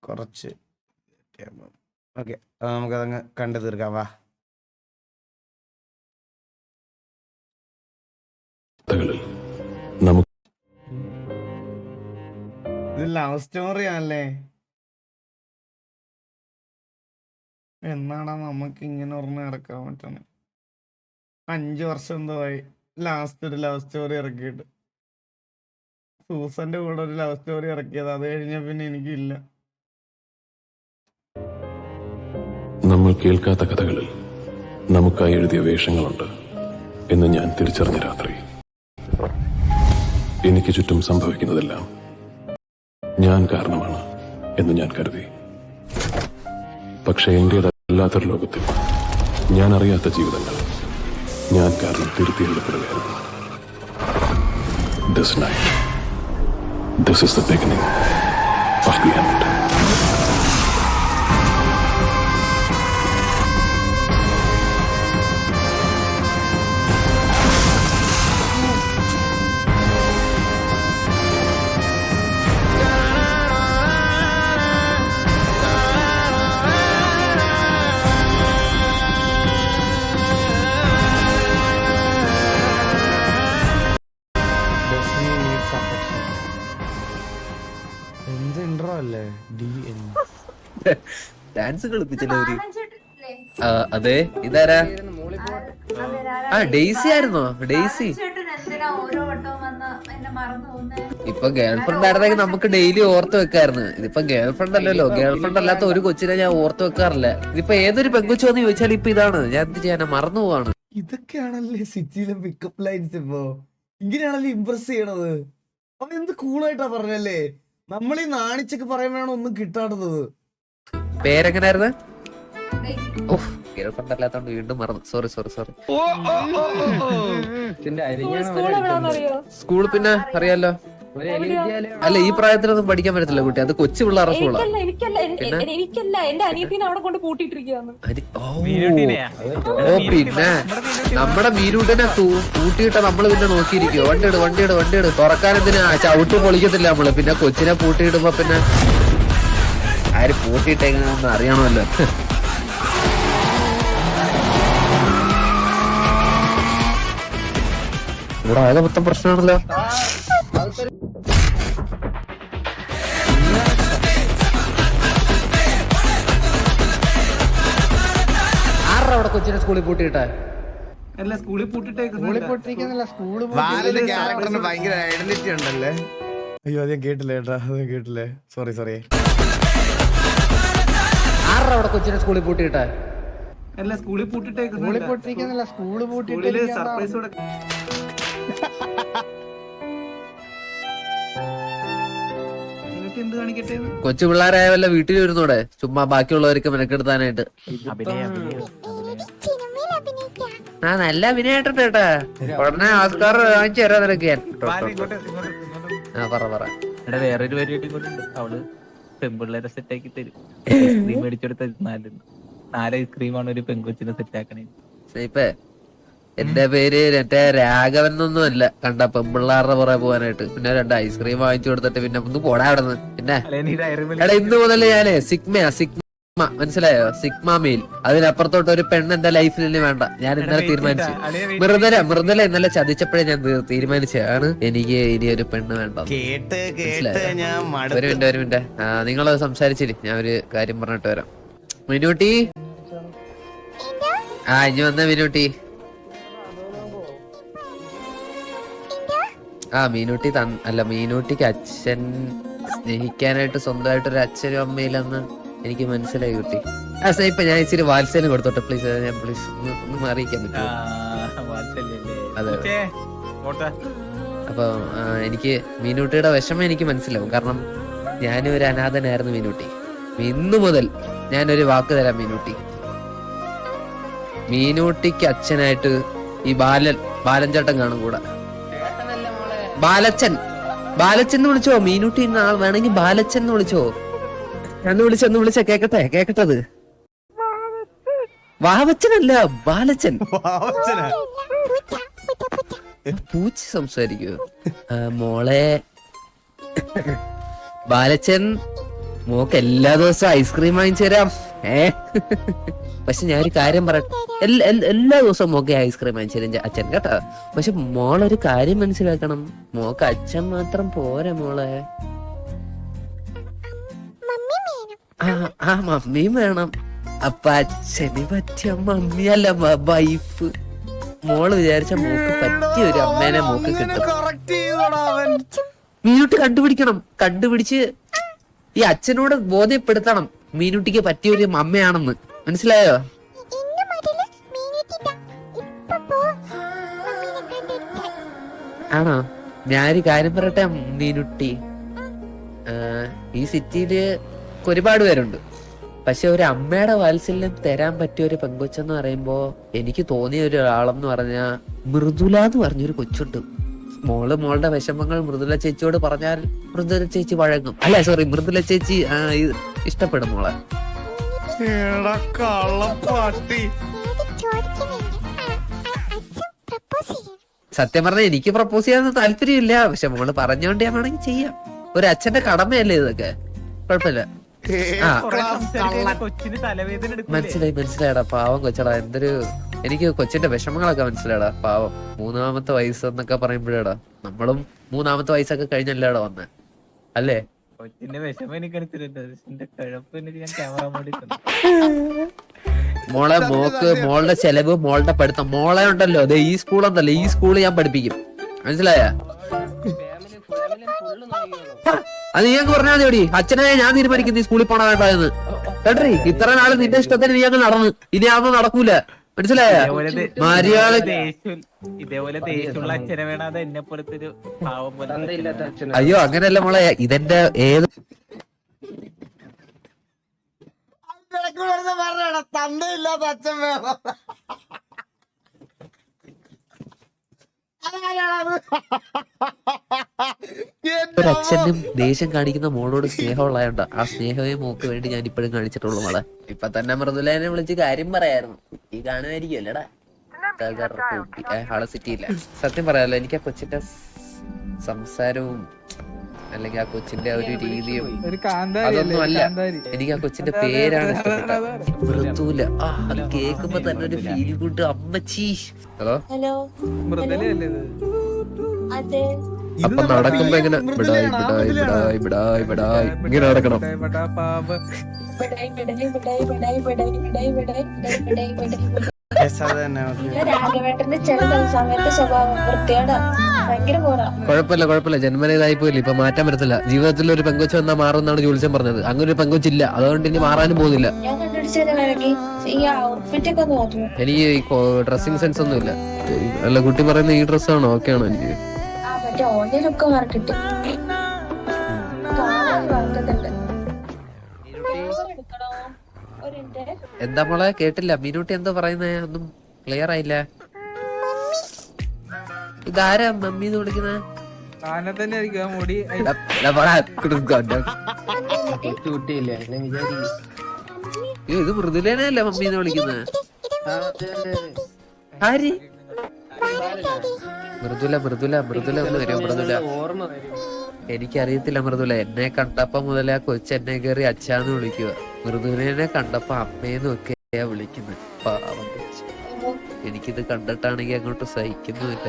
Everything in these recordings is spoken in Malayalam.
കുറച്ച് ഓക്കെ, നമുക്കതങ്ങ് കണ്ടു തീർക്കാം. വാ. ഇത് ലവ് സ്റ്റോറി ആണല്ലേ? എന്നാടാ നമുക്ക് ഇങ്ങനെ ഓർമ്മ നടക്കാൻ പറ്റണേ? 5 വർഷം എന്തോ ആയി ലാസ്റ്റ് ഒരു ലവ് സ്റ്റോറി ഇറക്കിയിട്ട്. സൂസന്റെ കൂടെ ഒരു ലവ് സ്റ്റോറി ഇറക്കിയത്, അത് കഴിഞ്ഞ പിന്നെ എനിക്കില്ല. നമ്മൾ കേൾക്കാത്ത കഥകളിൽ നമുക്കായി എഴുതിയ വേഷങ്ങളുണ്ട് എന്ന് ഞാൻ തിരിച്ചറിഞ്ഞ രാത്രി. എനിക്ക് ചുറ്റും സംഭവിക്കുന്നതെല്ലാം ഞാൻ കാരണമാണ് എന്ന് ഞാൻ കരുതി. പക്ഷെ എന്റേതല്ലാത്തൊരു ലോകത്തിൽ ഞാൻ അറിയാത്ത ജീവിതങ്ങൾ ഞാൻ കാരണം തിരുത്തി എഴുതപ്പെടുകയായിരുന്നു. This night, this is the beginning of the end. എന്ത് ഇൻട്രോ അല്ലേ? ഡാൻസ് കളിപ്പിച്ചല്ലേ? അതെ, ഇതാരാ? ഡെയ്സി ആയിരുന്നോ? ഡെയ്സി ഇപ്പൊ ഗേൾഫ്രണ്ട് ആയിരുന്നെങ്കിൽ നമുക്ക് ഡെയിലി ഓർത്ത് വെക്കായിരുന്നു. ഇതിപ്പോ ഗേൾഫ്രണ്ട് അല്ലല്ലോ. ഗേൾഫ്രണ്ട് അല്ലാത്ത ഒരു കൊച്ചിനെ ഞാൻ ഓർത്ത് വെക്കാറില്ല. ഇതിപ്പോ ഏതൊരു പെങ്കുച്ചോന്ന് ചോദിച്ചാൽ ഇപ്പൊ ഇതാണ്. ഞാൻ എന്ത് ചെയ്യാനാ, മറന്നു പോവാണ്. ഇതൊക്കെയാണല്ലേ സിറ്റിയിലെ പിക്കപ്പ് ലൈൻസ്. ഇപ്പൊ ഇങ്ങനെയാണല്ലേ ഇംപ്രസ് ചെയ്യണത്. അവൻ എന്ത് കൂളായിട്ടാ പറഞ്ഞല്ലേ. നമ്മൾ ഈ നാണിച്ചൊക്കെ പറയുമ്പോഴാണ് ഒന്നും കിട്ടാടുന്നത്. പേരെങ്ങനായിരുന്നു? ഓഹ്, ഗേൾഫ്രണ്ട് അല്ലാത്തോണ്ട് വീണ്ടും മറന്നു. സോറി. സ്കൂൾ പിന്നെ അറിയാലോ. അല്ല, ഈ പ്രായത്തിലൊന്നും പഠിക്കാൻ പറ്റത്തില്ല കുട്ടി. അത് കൊച്ചു പിള്ളേരുടെ സ്കൂളാ. ഓ, പിന്നെ നമ്മുടെ മീരൂട്ടിനെ പൂട്ടിയിട്ട നമ്മള് പിന്നെ നോക്കിയിരിക്കോ? വണ്ടിയിട് തുറക്കാനെന്തിനാ? ചവിട്ട് പൊളിക്കത്തില്ല നമ്മള്. പിന്നെ കൊച്ചിനെ പൂട്ടിയിടുമ്പോ പിന്നെ ആര് പൂട്ടിയിട്ടെങ്ങനെയാണെന്ന് അറിയണമല്ലോ. ഇവിടെ ആകെ മൊത്തം പ്രശ്നമാണല്ലോ. ആരുടെ അവിടെ കൊച്ചിനെ സ്കൂളിൽ പൂട്ടിയിട്ടേ? ക്യാരക്ടറിന് ഭയങ്കര ഐഡന്റിറ്റി ഉണ്ടല്ലേ. അയ്യോ, അത് ഞാൻ കേട്ടില്ല ഏട്ടാ, അത് കേട്ടില്ലേ. സോറി. ആരുടെ അവിടെ കൊച്ചിനെ സ്കൂളിൽ പൂട്ടിയിട്ടേ? കൊച്ചു പിള്ളേരായ വല്ല വീട്ടിൽ വരുന്നൂടെ? ചുമ്മാ ബാക്കിയുള്ളവർക്ക് മെനക്കെടുത്താനായിട്ട്. നല്ല അഭിനയായിട്ടുണ്ട് കേട്ടാ. ഉടനെ ഓസ്കാർ വാങ്ങിച്ചു തരാ നിനക്ക് ഞാൻ. പറ. വേറൊരു പരിപാടി കൊണ്ടുണ്ട്. അവള് പെൺപിള്ളേരെ സെറ്റാക്കി തരും. ഐസ്ക്രീം മേടിച്ചെടുത്ത 4 ഐസ്ക്രീമാണ് ഒരു പെൺകൊച്ചിനെ സെറ്റാക്കണേ. എന്റെ പേര് മറ്റേ രാഘവൻ എന്നൊന്നും അല്ല. കണ്ട പെമ്പിള്ളാരുടെ പുറകെ പോകാനായിട്ട് പിന്നെ 2 ഐസ്ക്രീം വാങ്ങിച്ചു കൊടുത്തിട്ട് പിന്നെ ഒന്ന് പോടാ അവിടെ നിന്ന്. പിന്നെ എടാ, ഇന്ന് മുതൽ ഞാനേ സിഗ്മ മനസ്സിലായോ? Sigma mail. അതിനപ്പുറത്തോട്ട് ഒരു പെണ്ണ് എന്റെ ലൈഫിൽ ഇനി വേണ്ട. ഞാൻ ഇന്നലെ തീരുമാനിച്ചു. മൃദുല ഇന്നലെ ചതിച്ചപ്പോഴേ ഞാൻ തീരുമാനിച്ചാണ് എനിക്ക് ഇനി ഒരു പെണ്ണ് വേണ്ട. ഒരു മിനിറ്റ്. നിങ്ങളത് സംസാരിച്ചിരി, ഞാൻ ഒരു കാര്യം പറഞ്ഞിട്ട് വരാം. മിനൂട്ടി, ഇനി വന്ന മിനൂട്ടി. മീനൂട്ടി അല്ല, മീനൂട്ടിക്ക് അച്ഛൻ സ്നേഹിക്കാനായിട്ട് സ്വന്തമായിട്ടൊരു അച്ഛനും അമ്മയിലെന്ന് എനിക്ക് മനസ്സിലായി കുട്ടി. ഇപ്പൊ ഞാൻ ഇച്ചിരി വാത്സല്യം കൊടുത്തോട്ടെ പ്ലീസ്. ഞാൻ പ്ലീസ് ഒന്ന് അറിയിക്കാൻ പറ്റുമോ? അതെ. അപ്പൊ എനിക്ക് മീനൂട്ടിയുടെ വിഷമം എനിക്ക് മനസ്സിലാവും. കാരണം ഞാനും ഒരു അനാഥനായിരുന്നു മീനൂട്ടി. ഇന്നു മുതൽ ഞാനൊരു വാക്ക് തരാം മീനൂട്ടി. മീനൂട്ടിക്ക് അച്ഛനായിട്ട് ഈ ബാലൻ ചേട്ടൻ കാണും കൂടെ. ബാലച്ചൻ എന്ന് വിളിച്ചോ. മീനൂട്ടി ആൾ വേണമെങ്കിൽ ബാലച്ചൻ എന്ന് വിളിച്ചോ. എന്ന് വിളിച്ച കേക്കട്ടത്. വാവച്ചനല്ല, ബാലച്ചൻ. പൂച്ച സംസാരിക്കോ? മോളെ ബാലച്ചൻ മോക്ക് എല്ലാ ദിവസവും ഐസ്ക്രീം വാങ്ങിച്ചു തരാം. പക്ഷെ ഞാൻ ഒരു കാര്യം പറയട്ടെ, എല്ലാ ദിവസവും മോക്ക് ഐസ്ക്രീം വാങ്ങിച്ചു തരും അച്ഛൻ കേട്ടോ. പക്ഷെ മോളൊരു കാര്യം മനസ്സിലാക്കണം, മോക്ക് അച്ഛൻ മാത്രം പോരാ മോളെ. ആ മമ്മിയും വേണം. അപ്പൊ അച്ഛന് പറ്റിയ മമ്മിയല്ല വൈഫ്. മോള് വിചാരിച്ച മോക്ക് പറ്റിയ ഒരു അമ്മേനെ മോക്ക് കിട്ടും. മീനുട്ടി കണ്ടുപിടിച്ച് ഈ അച്ഛനോട് ബോധ്യപ്പെടുത്തണം മീനുട്ടിക്ക് പറ്റിയ ഒരു അമ്മയാണെന്ന്. മനസ്സിലായോ? ആണോ? ഞാനൊരു കാര്യം പറയട്ടെ മീനുട്ടി, ഈ സിറ്റിയില് ഒരുപാട് പേരുണ്ട്. പക്ഷെ ഒരു അമ്മയുടെ വാത്സല്യം തരാൻ പറ്റിയ ഒരു പെങ്കൊച്ചെന്ന് പറയുമ്പോ എനിക്ക് തോന്നിയ ഒരാളെന്ന് പറഞ്ഞാ മൃദുല എന്ന് പറഞ്ഞൊരു കൊച്ചുണ്ട്. മോളുടെ വിഷമങ്ങൾ മൃദുല ചേച്ചിയോട് പറഞ്ഞാൽ മൃദുല ചേച്ചി വഴങ്ങും. അല്ല സോറി, മൃദുല ചേച്ചി ഇഷ്ടപ്പെടും മോളെ. സത്യം പറഞ്ഞാൽ എനിക്ക് പ്രപ്പോസ് ചെയ്യാൻ താല്പര്യമില്ല. പക്ഷെ മോള് പറഞ്ഞോണ്ട് ഞാൻ വേണമെങ്കിൽ ചെയ്യാം. ഒരു അച്ഛന്റെ കടമയല്ലേ ഇതൊക്കെ, കുഴപ്പമില്ല. മനസ്സിലായടാ, പാവം കൊച്ചടാ. എനിക്ക് കൊച്ചിന്റെ വിഷമങ്ങളൊക്കെ മനസ്സിലായടാ. പാവം 3-ാമത്തെ വയസ്സ് എന്നൊക്കെ പറയുമ്പോഴേടാ, നമ്മളും 3-ാമത്തെ വയസ്സൊക്കെ കഴിഞ്ഞല്ലേടാ വന്നേ, അല്ലേ? കൊച്ചിന്റെ വിഷമം എനിക്ക് മോളെ മോളുടെ ചെലവ്, മോളുടെ പഠിത്തം, മോളെ ഉണ്ടല്ലോ അതെ ഈ സ്കൂളെന്നല്ലേ, ഈ സ്കൂള് ഞാൻ പഠിപ്പിക്കും. മനസ്സിലായ? അത് നീയൊക്കെ പറഞ്ഞാൽ മതി. അച്ഛനായ ഞാൻ തീരുമാനിക്കുന്നു ഈ സ്കൂളിൽ പോണ വേണ്ടെന്ന്. കേട്ടറി, ഇത്ര നാള് നിന്റെ ഇഷ്ടത്തിന് നീ അങ്ങ് നടന്ന്, ഇനി അതൊന്നും നടക്കൂല. മനസ്സിലായ? മര്യാദ ഇതേപോലെ ദേഷ്യമുള്ള അച്ഛനെ വേണം എന്നെ പോലത്തെ ഒരു പാവം പോലെ. അയ്യോ അങ്ങനെയല്ല മോളെ, ഇതെന്റെ ഏത് തന്തയില്ലാത്ത അച്ഛൻ വേണം. ഒരച്ഛനും ദേഷ്യം കാണിക്കുന്ന മോളോട് സ്നേഹമുള്ളതുകൊണ്ട് ആ സ്നേഹമേ മോക്ക് വേണ്ടി ഞാൻ ഇപ്പോഴും കാണിച്ചിട്ടുള്ളൂ മോളെ. ഇപ്പൊ തന്നെ മൃദുലേനെ വിളിച്ച് കാര്യം പറയായിരുന്നു. ഈ കാണുമായിരിക്കും അല്ലേടാ ആളെ സിറ്റിയില്ല. സത്യം പറയാലോ, എനിക്ക് ആ കൊച്ചിന്റെ സംസാരവും അല്ലെങ്കിൽ ആ കൊച്ചിന്റെ ഒരു രീതിയും അതൊന്നും അല്ല. എനിക്ക് ആ കൊച്ചിന്റെ പേരാണ് ഇഷ്ടപ്പെട്ടത്, മൃദുല. അത് കേൾക്കുമ്പോ തന്നെ ഒരു ഫീൽ ഗുഡ്. അമ്മച്ചി. ഹലോ. അപ്പൊ നടക്കുമ്പോ എങ്ങനെ ഇങ്ങനെ നടക്കണം. കുഴപ്പമില്ല, ജന്മനേതായി പോയില്ല. ഇപ്പൊ മാറ്റാൻ പറ്റത്തില്ല. ജീവിതത്തിൽ ഒരു പെങ്കൊച്ച് വന്നാൽ മാറുമെന്നാണ് ജോത്സ്യം പറഞ്ഞത്. അങ്ങനെ ഒരു പെങ്കൊച്ചില്ല, അതുകൊണ്ട് ഇനി മാറാനും പോകുന്നില്ല. എനിക്ക് ഈ ഡ്രസ്സിംഗ് സെൻസ് ഒന്നും ഇല്ല. അല്ല കുട്ടി പറയുന്ന ഈ ഡ്രസ്സാണോ ഓക്കെ ആണോ? എനിക്ക് എന്താ മോളെ കേട്ടില്ല? മീനൂട്ടി എന്താ പറയുന്നേ? ഒന്നും ക്ലിയർ ആയില്ല. ഇതാരാ മമ്മി എന്ന് വിളിക്കുന്നേ? ഇത് മൃദുലേനല്ലേ മമ്മി എന്ന് വിളിക്കുന്നത്? ആര്? മൃദുല ഒന്ന് വരും. മൃദുല എനിക്കറിയത്തില്ല. മൃദുല എന്നെ കണ്ടപ്പോ മുതലേ ആ കൊച്ചെന്നെ കയറി അച്ഛാന്ന് വിളിക്കുക. മൃദുലേനെ കണ്ടപ്പോ അമ്മേന്നും ഒക്കെയാ വിളിക്കുന്നത്. പാവം കൊച്ച്. എനിക്കിത് കണ്ടിട്ടാണെങ്കിൽ അങ്ങോട്ട് സഹിക്കുന്നുമില്ല.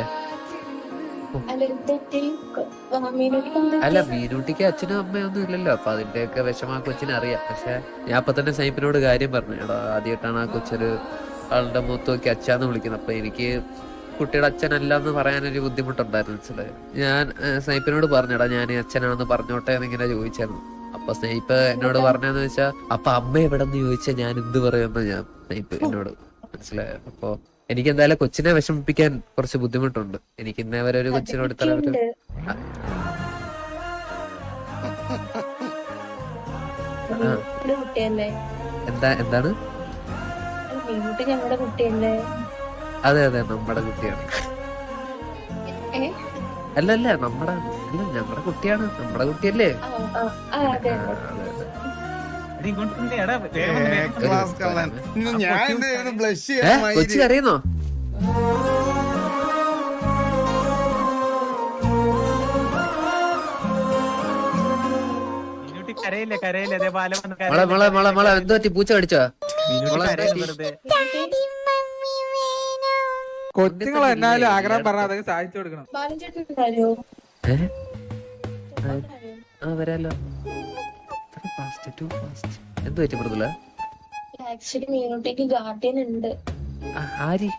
അല്ല മീനൂട്ടിക്ക് അച്ഛനും അമ്മയൊന്നും ഇല്ലല്ലോ, അപ്പൊ അതിന്റെയൊക്കെ വിഷമം ആ കൊച്ചിനെ അറിയാം. പക്ഷെ ഞാൻ അപ്പൊ തന്നെ സൈപ്പിനോട് കാര്യം പറഞ്ഞു, എടാ ആദ്യമായിട്ടാണ് ആ കൊച്ചൊരു ആളുടെ മുഖത്ത് നോക്കി അച്ഛാന്ന് വിളിക്കുന്നത്. അപ്പൊ എനിക്ക് കുട്ടിയുടെ അച്ഛനല്ല എന്ന് പറയാനൊരു ബുദ്ധിമുട്ടുണ്ടായിരുന്നു. മനസ്സിലായോ? ഞാൻ സ്നൈപ്പിനോട് പറഞ്ഞടാ ഞാൻ അച്ഛനാണെന്ന് പറഞ്ഞോട്ടെ എന്നിങ്ങനെ ചോദിച്ചായിരുന്നു. അപ്പൊ സ്നൈപ്പ് എന്നോട് പറഞ്ഞെന്ന് വെച്ചാ അപ്പൊ അമ്മ എവിടെന്ന് ചോദിച്ചാൽ ഞാൻ എന്ത് പറയുമെന്ന് ഞാൻ സ്നൈപ്പ് എന്നോട്. മനസ്സിലായോ? അപ്പൊ എനിക്ക് എന്തായാലും കൊച്ചിനെ വിഷമിപ്പിക്കാൻ കുറച്ച് ബുദ്ധിമുട്ടുണ്ട്. എനിക്ക് ഇന്നേ വരെ ഒരു കൊച്ചിനോട് ഇത്ര എന്താണ്? അതെ നമ്മുടെ കുട്ടിയാണ്. അല്ല ഞങ്ങളുടെ കുട്ടിയാണ്. നമ്മുടെ കുട്ടിയല്ലേ? കൊച്ചി അറിയുന്നോ? മീനുട്ടി കരയില്ലേ കരയില്ലേ അതേ ബാല വന്ന് മോളെ മോളെ മോളെ മോളെ എന്ത് പറ്റി? പൂച്ച കടിച്ചോ? മീനുട്ടി കരയുന്നു വെറുതെ. കൊച്ചുങ്ങൾ എന്നാലും ആഗ്രഹം പറഞ്ഞാൽ അതൊക്കെ സാധിച്ചു കൊടുക്കണം. ആ വരാലോ. എന്ത് പറ്റി മൃദുല? ആക്ച്വലി മീനുട്ടിക്ക് ഗാർഡിയൻ ഉണ്ട്. ആര്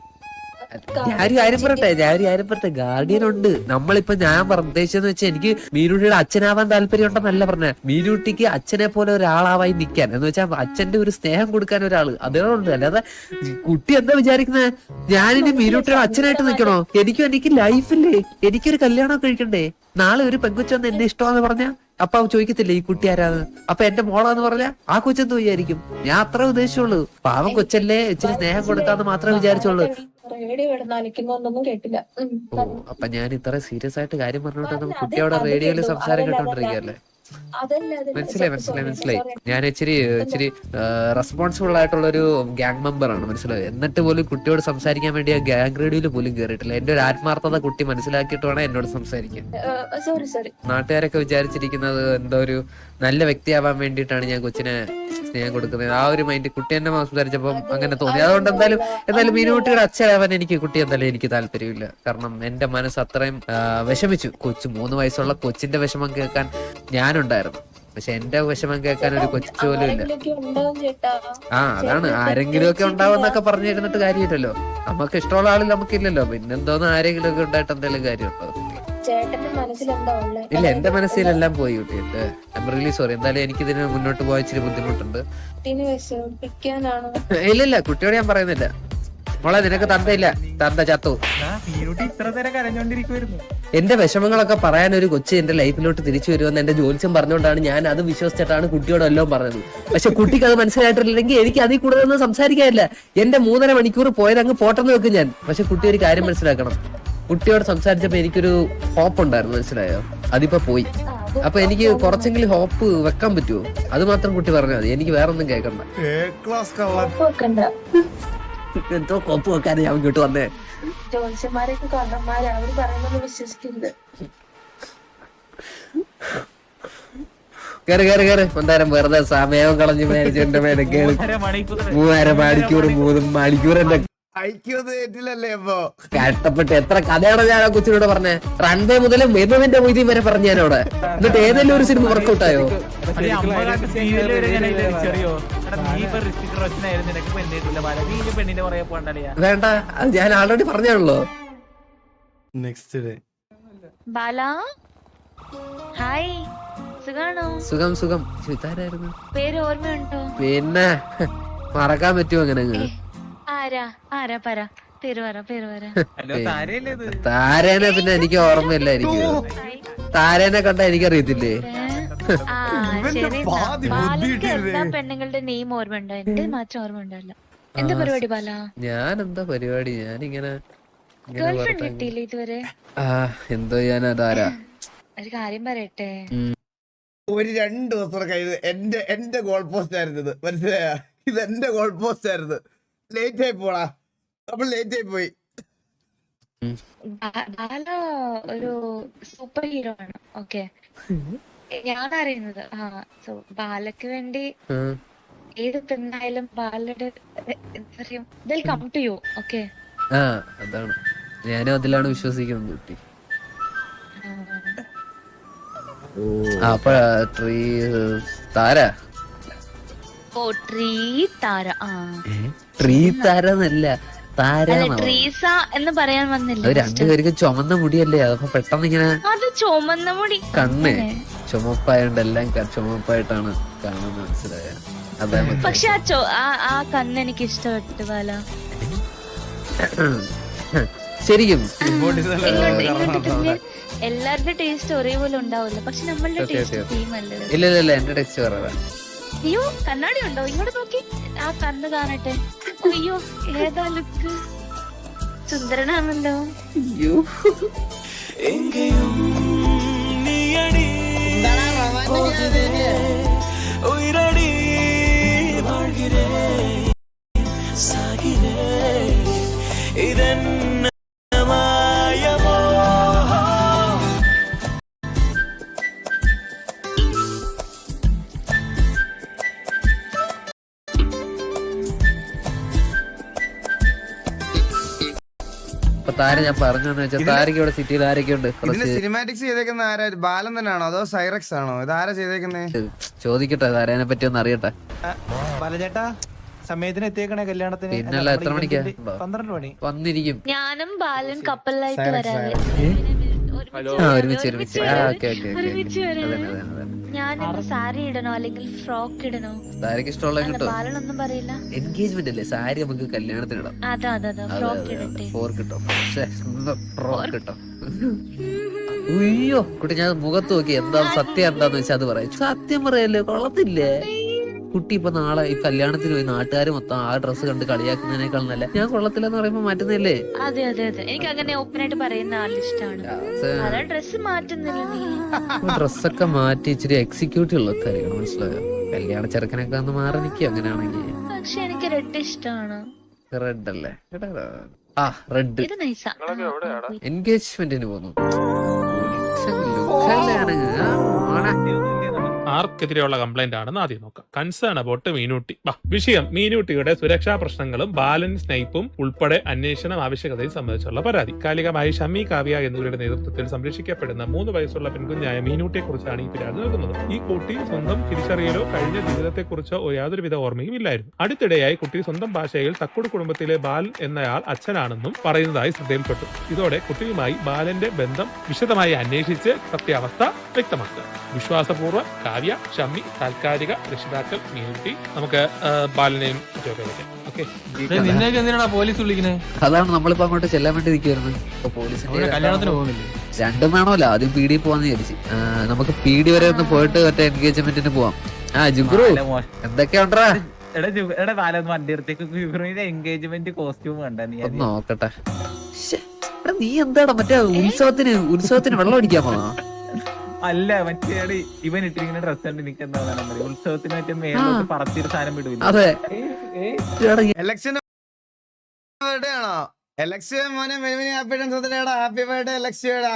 ആരും പറട്ടെ ഗാർഡിയൻ ഉണ്ട്. നമ്മളിപ്പോ ഞാൻ ഉദ്ദേശിച്ചെന്ന് വെച്ചാൽ എനിക്ക് മീനുട്ടിയുടെ അച്ഛനാവാൻ താല്പര്യം ഉണ്ടെന്നല്ല പറഞ്ഞ, മീനുട്ടിക്ക് അച്ഛനെ പോലെ ഒരാളാവായി നിൽക്കാൻ എന്ന് വെച്ചാൽ അച്ഛന്റെ ഒരു സ്നേഹം കൊടുക്കാൻ ഒരാള് അതേ ഉണ്ട്. അല്ലാതെ കുട്ടി എന്താ വിചാരിക്കുന്നത് ഞാനിനി മീനുട്ടിയുടെ അച്ഛനായിട്ട് നിൽക്കണോ? എനിക്ക് ലൈഫില്ലേ, എനിക്കൊരു കല്യാണം കഴിക്കണ്ടേ? നാളെ ഒരു പെങ്കുച്ചെന്ന് എന്നെ ഇഷ്ടമാന്ന് പറഞ്ഞ അപ്പൊ ചോദിക്കത്തില്ലേ ഈ കുട്ടി ആരാന്ന്? അപ്പൊ എന്റെ മോളാന്ന് പറഞ്ഞ ആ കൊച്ചെന്ത് വിചാരിക്കും? ഞാൻ അത്ര ഉദ്ദേശിച്ചുള്ളൂ. പാവം കൊച്ചല്ലേ, ഇച്ചിരി സ്നേഹം കൊടുക്കാന്ന് മാത്രമേ വിചാരിച്ചുള്ളൂ. കേട്ടില്ല. ഓ അപ്പൊ ഞാൻ ഇത്ര സീരിയസ് ആയിട്ട് കാര്യം പറഞ്ഞോണ്ട് കുട്ടിയോടെ റേഡിയോയില് സംസാരം കേട്ടോണ്ടിരിക്കുകയല്ലേ? മനസ്സിലായി. ഞാൻ ഇച്ചിരി റെസ്പോൺസിബിൾ ആയിട്ടുള്ള ഒരു ഗ്യാങ് മെമ്പർ ആണ്, മനസ്സിലായി. എന്നിട്ട് പോലും കുട്ടിയോട് സംസാരിക്കാൻ വേണ്ടി ആ ഗ്യാങ് റേഡിയോയിൽ പോലും കയറിയിട്ടില്ല. എന്റെ ഒരു ആത്മാർത്ഥത കുട്ടി മനസ്സിലാക്കിയിട്ട് വേണം എന്നോട് സംസാരിക്കാൻ. നാട്ടുകാരൊക്കെ വിചാരിച്ചിരിക്കുന്നത് എന്തോ ഒരു നല്ല വ്യക്തിയാവാൻ വേണ്ടിയിട്ടാണ് ഞാൻ കൊച്ചിനെ സ്നേഹം കൊടുക്കുന്നത്. ആ ഒരു മൈൻഡ് കുട്ടി എന്നെ സംസാരിച്ചപ്പം അങ്ങനെ തോന്നി. അതുകൊണ്ട് എന്തായാലും മീനുകുട്ടിയുടെ അച്ഛനാവാൻ എനിക്ക് താല്പര്യമില്ല. കാരണം എന്റെ മനസ്സ് അത്രയും വിഷമിച്ചു. 3 വയസ്സുള്ള കൊച്ചിന്റെ വിഷമം കേൾക്കാൻ ഞാനുണ്ടായിരുന്നു. പക്ഷെ എന്റെ വിഷമം കേൾക്കാൻ ഒരു കൊച്ചു പോലും ഇല്ല. അതാണ് ആരെങ്കിലും ഒക്കെ ഉണ്ടാവുന്നൊക്കെ പറഞ്ഞിരുന്നിട്ട് കാര്യമില്ലല്ലോ. നമുക്ക് ഇഷ്ടമുള്ള ആളിൽ നമുക്കില്ലല്ലോ. പിന്നെന്തോന്ന് ആരെങ്കിലും ഒക്കെ ഉണ്ടായിട്ട് എന്തെങ്കിലും കാര്യമുണ്ടോ? ഇല്ല, എന്റെ മനസ്സിലെല്ലാം പോയി കുട്ടി. I am really sorry. എന്തായാലും എനിക്കിതിന് മുന്നോട്ട് പോകാൻ ഇച്ചിരി ബുദ്ധിമുട്ടുണ്ട്. ഇല്ല കുട്ടിയോട് ഞാൻ പറയുന്നില്ല. മോളെ നിനക്ക് തന്തയില്ല, തന്ത ചത്തു. മീനുട്ടി ഇത്ര നേരം കരഞ്ഞോണ്ടിരിക്കുവായിരുന്നു. എന്റെ വിഷമങ്ങളൊക്കെ പറയാൻ ഒരു കൊച്ചു എന്റെ ലൈഫിലോട്ട് തിരിച്ചു വരുമെന്ന് എന്റെ ജോലിച്ചും പറഞ്ഞുകൊണ്ടാണ് ഞാൻ അത് വിശ്വസിച്ചിട്ടാണ് കുട്ടിയോട് എല്ലാം പറഞ്ഞത്. പക്ഷെ കുട്ടിക്ക് അത് മനസ്സിലായിട്ടില്ലെങ്കിൽ എനിക്ക് അതിൽ കൂടുതലൊന്നും സംസാരിക്കാനില്ല. എന്റെ 3.5 മണിക്കൂർ പോയത് അങ്ങ് പോട്ടെന്ന് വെക്കും ഞാൻ. പക്ഷെ കുട്ടി ഒരു കാര്യം മനസ്സിലാക്കണം. കുട്ടിയോട് സംസാരിച്ചപ്പോ എനിക്കൊരു ഹോപ്പ് ഉണ്ടായിരുന്നു, മനസ്സിലായോ? അതിപ്പോ പോയി. അപ്പൊ എനിക്ക് കുറച്ചെങ്കിലും ഹോപ്പ് വെക്കാൻ പറ്റുമോ? അത് മാത്രം കുട്ടി പറഞ്ഞാൽ മതി. എനിക്ക് വേറെ ഒന്നും കേൾക്കണ്ട. എന്തോ കോപ്പ് വെക്കാൻ ഞാൻ ഇങ്ങോട്ട് വന്നേ. ജോത്സ്യന്മാരൊക്കെ കള്ളന്മാരാ, അവര് പറയുന്നത് വിശ്വസിക്കുന്നത്. കേറ് എന്തായാലും വെറുതെ സമയം കളഞ്ഞു മേടിച്ചെന്റെ മേലെ കേറി 3.5 മണിക്കൂർ 3 മണിക്കൂർ എന്റെ കഷ്ടപ്പെട്ട് എത്ര കഥയാണ് ഞാൻ ആ കൊച്ചിനോട് പറഞ്ഞേ. റൺവേ മുതൽ മെതുവിന്റെ മൊയ്തീൻ വരെ പറഞ്ഞു ഞാനോടെ. എന്നിട്ട് ഏതെങ്കിലും ഒരു സിനിമ വർക്കൗട്ട് ആയോ? വേണ്ട, അത് ഞാൻ ആൾറെഡി പറഞ്ഞാണല്ലോ. നെക്സ്റ്റ് ഡേ ബാല ഹായ്, സുഖാണോ? സുഖം. ഇതാരായിരുന്നു? പേര് ഓർമ്മയുണ്ടോ? പിന്നെ മറക്കാൻ പറ്റുമോ അങ്ങനെ? ആരാ പറ, പേര് പറ. താരേനെ പിന്നെ എനിക്ക് ഓർമ്മയില്ല. താരേനെ കണ്ട എനിക്കറിയത്തില്ലേ? എല്ലാ പെണ്ണുങ്ങളുടെ നെയിം ഓർമ്മയുണ്ടോ? എന്റെ മാത്രം ഓർമ്മ ഉണ്ടല്ലോ. എന്താ പരിപാടി ബാല? ഞാനെന്താ പരിപാടി, ഞാനിങ്ങനെ ഗേൾഫ്രണ്ട് കിട്ടിയില്ലേ ഇതുവരെ? എന്തോ ഞാൻ അതാരാ ഒരു കാര്യം പറയട്ടെ. ഒരു 2 ദിവസം കഴിഞ്ഞ് എന്റെ ഗോൾ പോസ്റ്റ് ആയിരുന്നത്, മനസ്സിലായ? ഇത് എന്റെ ഗോൾ പോസ്റ്റ് ആയിരുന്നു. ലേറ്റ് ആയി പോടാ, നമ്മൾ ലേറ്റ് ആയി പോയി. ബാല ഒരു സൂപ്പർ ഹീറോ ആണ്. ഓക്കെ, ഞാൻ അറിയുന്നത്. ബാലക്ക് വേണ്ടി ഏത് പെണ്ണായാലും ബാലയുടെ കം ടു യു. ഓക്കെ, അതാണ് ഞാനും അതിലാണ് വിശ്വസിക്കുന്നത് കുട്ടി. അപ്പൊ താര ട്രീ താര എന്നല്ല, താര. ട്രീസ എന്ന് പറയാൻ വന്നില്ല. 2 പേർക്ക് ചുമന്ന മുടിയല്ലേ, അപ്പൊ പെട്ടെന്ന് ഇങ്ങനെ അത് ചുമന്ന മുടി, കണ്ണ് ചുമപ്പായോണ്ട് എല്ലാം ചുമപ്പായിട്ടാണ് കാണുന്നത്, മനസ്സിലായ? അതാണ്. പക്ഷെ ആ കണ്ണ് എനിക്ക് ഇഷ്ടപ്പെട്ടു ബാല. ശരിക്കും എല്ലാവരുടെ ടേസ്റ്റ് ഒരേപോലെ ഉണ്ടാവില്ല. പക്ഷെ നമ്മളുടെ ടേസ്റ്റ് സെയിം അല്ലേ? ഇല്ല എന്റെ ടേസ്റ്റ് പറയാ. അയ്യോ, കണ്ണാടി ഉണ്ടോ? ഇങ്ങോട്ട് നോക്കി, ആ കണ്ണ് കാണട്ടെ. അയ്യോ, ഏതാ ലുക്ക്, സുന്ദരനാണല്ലോ. അയ്യോ, താര ഞാൻ പറഞ്ഞെന്ന് വെച്ചാൽ താരക്ക് ഇവിടെ സിറ്റിയിൽ ആരൊക്കെ ഉണ്ട് ഇതിന്റെ സിനിമാറ്റിക്സ് ചെയ്തേക്കുന്ന ആരാ? ബാലൻ തന്നെയാണോ അതോ സൈറക്സ് ആണോ? ഇത് ആരാ ചെയ്തേക്കുന്നേ? ചോദിക്കട്ടെ താരനെ പറ്റി ഒന്ന് അറിയട്ടെ. ബാലചേട്ടാ സമയത്തിന് എത്തിയേക്കണേ കല്യാണത്തിന്. പിന്നല്ല എത്ര മണിക്കാ? 12 മണി വന്നിരിക്കും. ഞാനും ബാലൻ കപ്പലായിട്ട് വരാതെ ഒരുമിച്ച് ഒരുമിച്ച് വരാതെ. ഞാനിപ്പോ സാരി ഇടണോ അല്ലെങ്കിൽ ഫ്രോക്ക് ഇടണോ? താരക്ക് ഇഷ്ടമുള്ള കിട്ടോ? ബാലനൊന്നും പറയില്ല. എൻഗേജ്മെന്റ് അല്ലേ, സാരി നമുക്ക് കല്യാണത്തിന് ഇടാം. അതാ ഫ്രോക്ക് ഇടട്ടെ. ഫ്രോക്ക് കിട്ടും. ഫ്രോക്ക് കിട്ടും. അയ്യോ കുട്ടി, ഞാൻ മുഖത്ത് നോക്കി എന്താ സത്യം എന്താന്ന് വെച്ചാൽ അത് പറയാം. സത്യം പറയല്ലേ, കൊള്ളത്തില്ലേ കുട്ടി? ഇപ്പൊ നാളെ ഈ കല്യാണത്തിന് പോയി നാട്ടുകാര് മൊത്തം ആ ഡ്രസ്സ് കണ്ട് കളിയാക്കുന്നതിനേക്കാൾ നല്ല ഞാൻ കൊള്ളത്തില്ലെന്ന് പറയുമ്പോ മാറ്റുന്നില്ലേ? അതെ എനിക്ക് അങ്ങനെ ഓപ്പൺ ആയിട്ട് പറയുന്ന ആളിഷ്ടമാണ്. അതാ ഡ്രസ് മാറ്റുന്നില്ല നീ. ഡ്രസ്സൊക്കെ മാറ്റി ഇച്ചിരി എക്സിക്യൂട്ടീവ് ഉള്ള കാര്യമാണ്, മനസ്സിലായോ? കല്യാണ ചെറുക്കനൊക്കെ ഒന്ന് മാറി നിൽക്കുക അങ്ങനെയാണെങ്കിൽ. പക്ഷെ എനിക്ക് റെഡ് ഇഷ്ടമാണ്. റെഡ് അല്ലേ? ആ റെഡ് ഇത് നൈസാ. എൻഗേജ്മെന്റിന് പോന്നു. ആർക്കെതിരെയുള്ള കംപ്ലൈന്റ് ആണെന്ന് ആദ്യം നോക്കാം. Concern about Meenutty. വിഷയം മീനൂട്ടിയുടെ സുരക്ഷാ പ്രശ്നങ്ങളും ബാലൻ സ്നൈപ്പും ഉൾപ്പെടെ അന്വേഷണം ആവശ്യകതയും സംബന്ധിച്ചുള്ള പരാതി. കാലികമായി ഷമ്മി കാവ്യ എന്നിവരുടെ നേതൃത്വത്തിൽ സംരക്ഷിക്കപ്പെടുന്ന 3 വയസ്സുള്ള പെൺകുഞ്ഞായ മീനൂട്ടിയെ കുറിച്ചാണ് ഈ പരാതി നൽകുന്നത്. ഈ കുട്ടി സ്വന്തം തിരിച്ചറിയലോ കഴിഞ്ഞ ജീവിതത്തെക്കുറിച്ചോ യാതൊരുവിധ ഓർമ്മയും ഇല്ലായിരുന്നു. അടുത്തിടെയായി കുട്ടി സ്വന്തം ഭാഷയിൽ തക്കുട് കുടുംബത്തിലെ ബാലൻ എന്നയാൾ അച്ഛനാണെന്നും പറയുന്നതായി ശ്രദ്ധയിൽപ്പെട്ടു. ഇതോടെ കുട്ടിയുമായി ബാലന്റെ ബന്ധം വിശദമായി അന്വേഷിച്ച് സത്യാവസ്ഥ വ്യക്തമാക്കുക. വിശ്വാസപൂർവ്വം കാവ്യ, ഷമ്മി, താൽക്കാലിക രക്ഷിതാക്കൾ മീനൂട്ടി. നമുക്ക് ബാലനെയും എന്തിനാ പോലീസ് വിളിക്കണേ? അതാണ് നമ്മളിപ്പോ അങ്ങോട്ട് ചെല്ലാൻ വേണ്ടി നിൽക്കുവായിരുന്നു. പോലീസിന്റെ കല്യാണത്തിന് പോകുന്നില്ലേ? രണ്ടും വേണമല്ലോ. ആദ്യം പി ഡി പോവാന്ന് വിചാരിച്ചു. നമുക്ക് പി ഡി വരെ ഒന്ന് പോയിട്ട് മറ്റേ എൻഗേജ്മെന്റിന് പോവാം. ജുഗ്രു എന്തൊക്കെയുണ്ടാ? വണ്ടി എടുത്തേക്ക് എൻഗേജ്മെന്റ് കോസ്റ്റ്യൂം കണ്ട നീ നോക്കട്ടെ. നീ എന്താടാ മറ്റേ ഉത്സവത്തിന് വെള്ളം അടിക്കാൻ പോണോ? അല്ല മറ്റേ ഇവൻ ഇട്ടിരിക്കുന്ന ഡ്രസ് കണ്ട് എനിക്ക് എന്താ ഉത്സവത്തിന് മറ്റേ മേലോട്ട് പറത്തിയൊരു സാധനം വിടൂല. അതെ ഇലക്ഷൻ ബർത്ത്ഡേ ആണോ? ഇലക്ഷൻ മോനെ ഹാപ്പി ബർത്ത്ഡേ ഇലക്ഷടാ.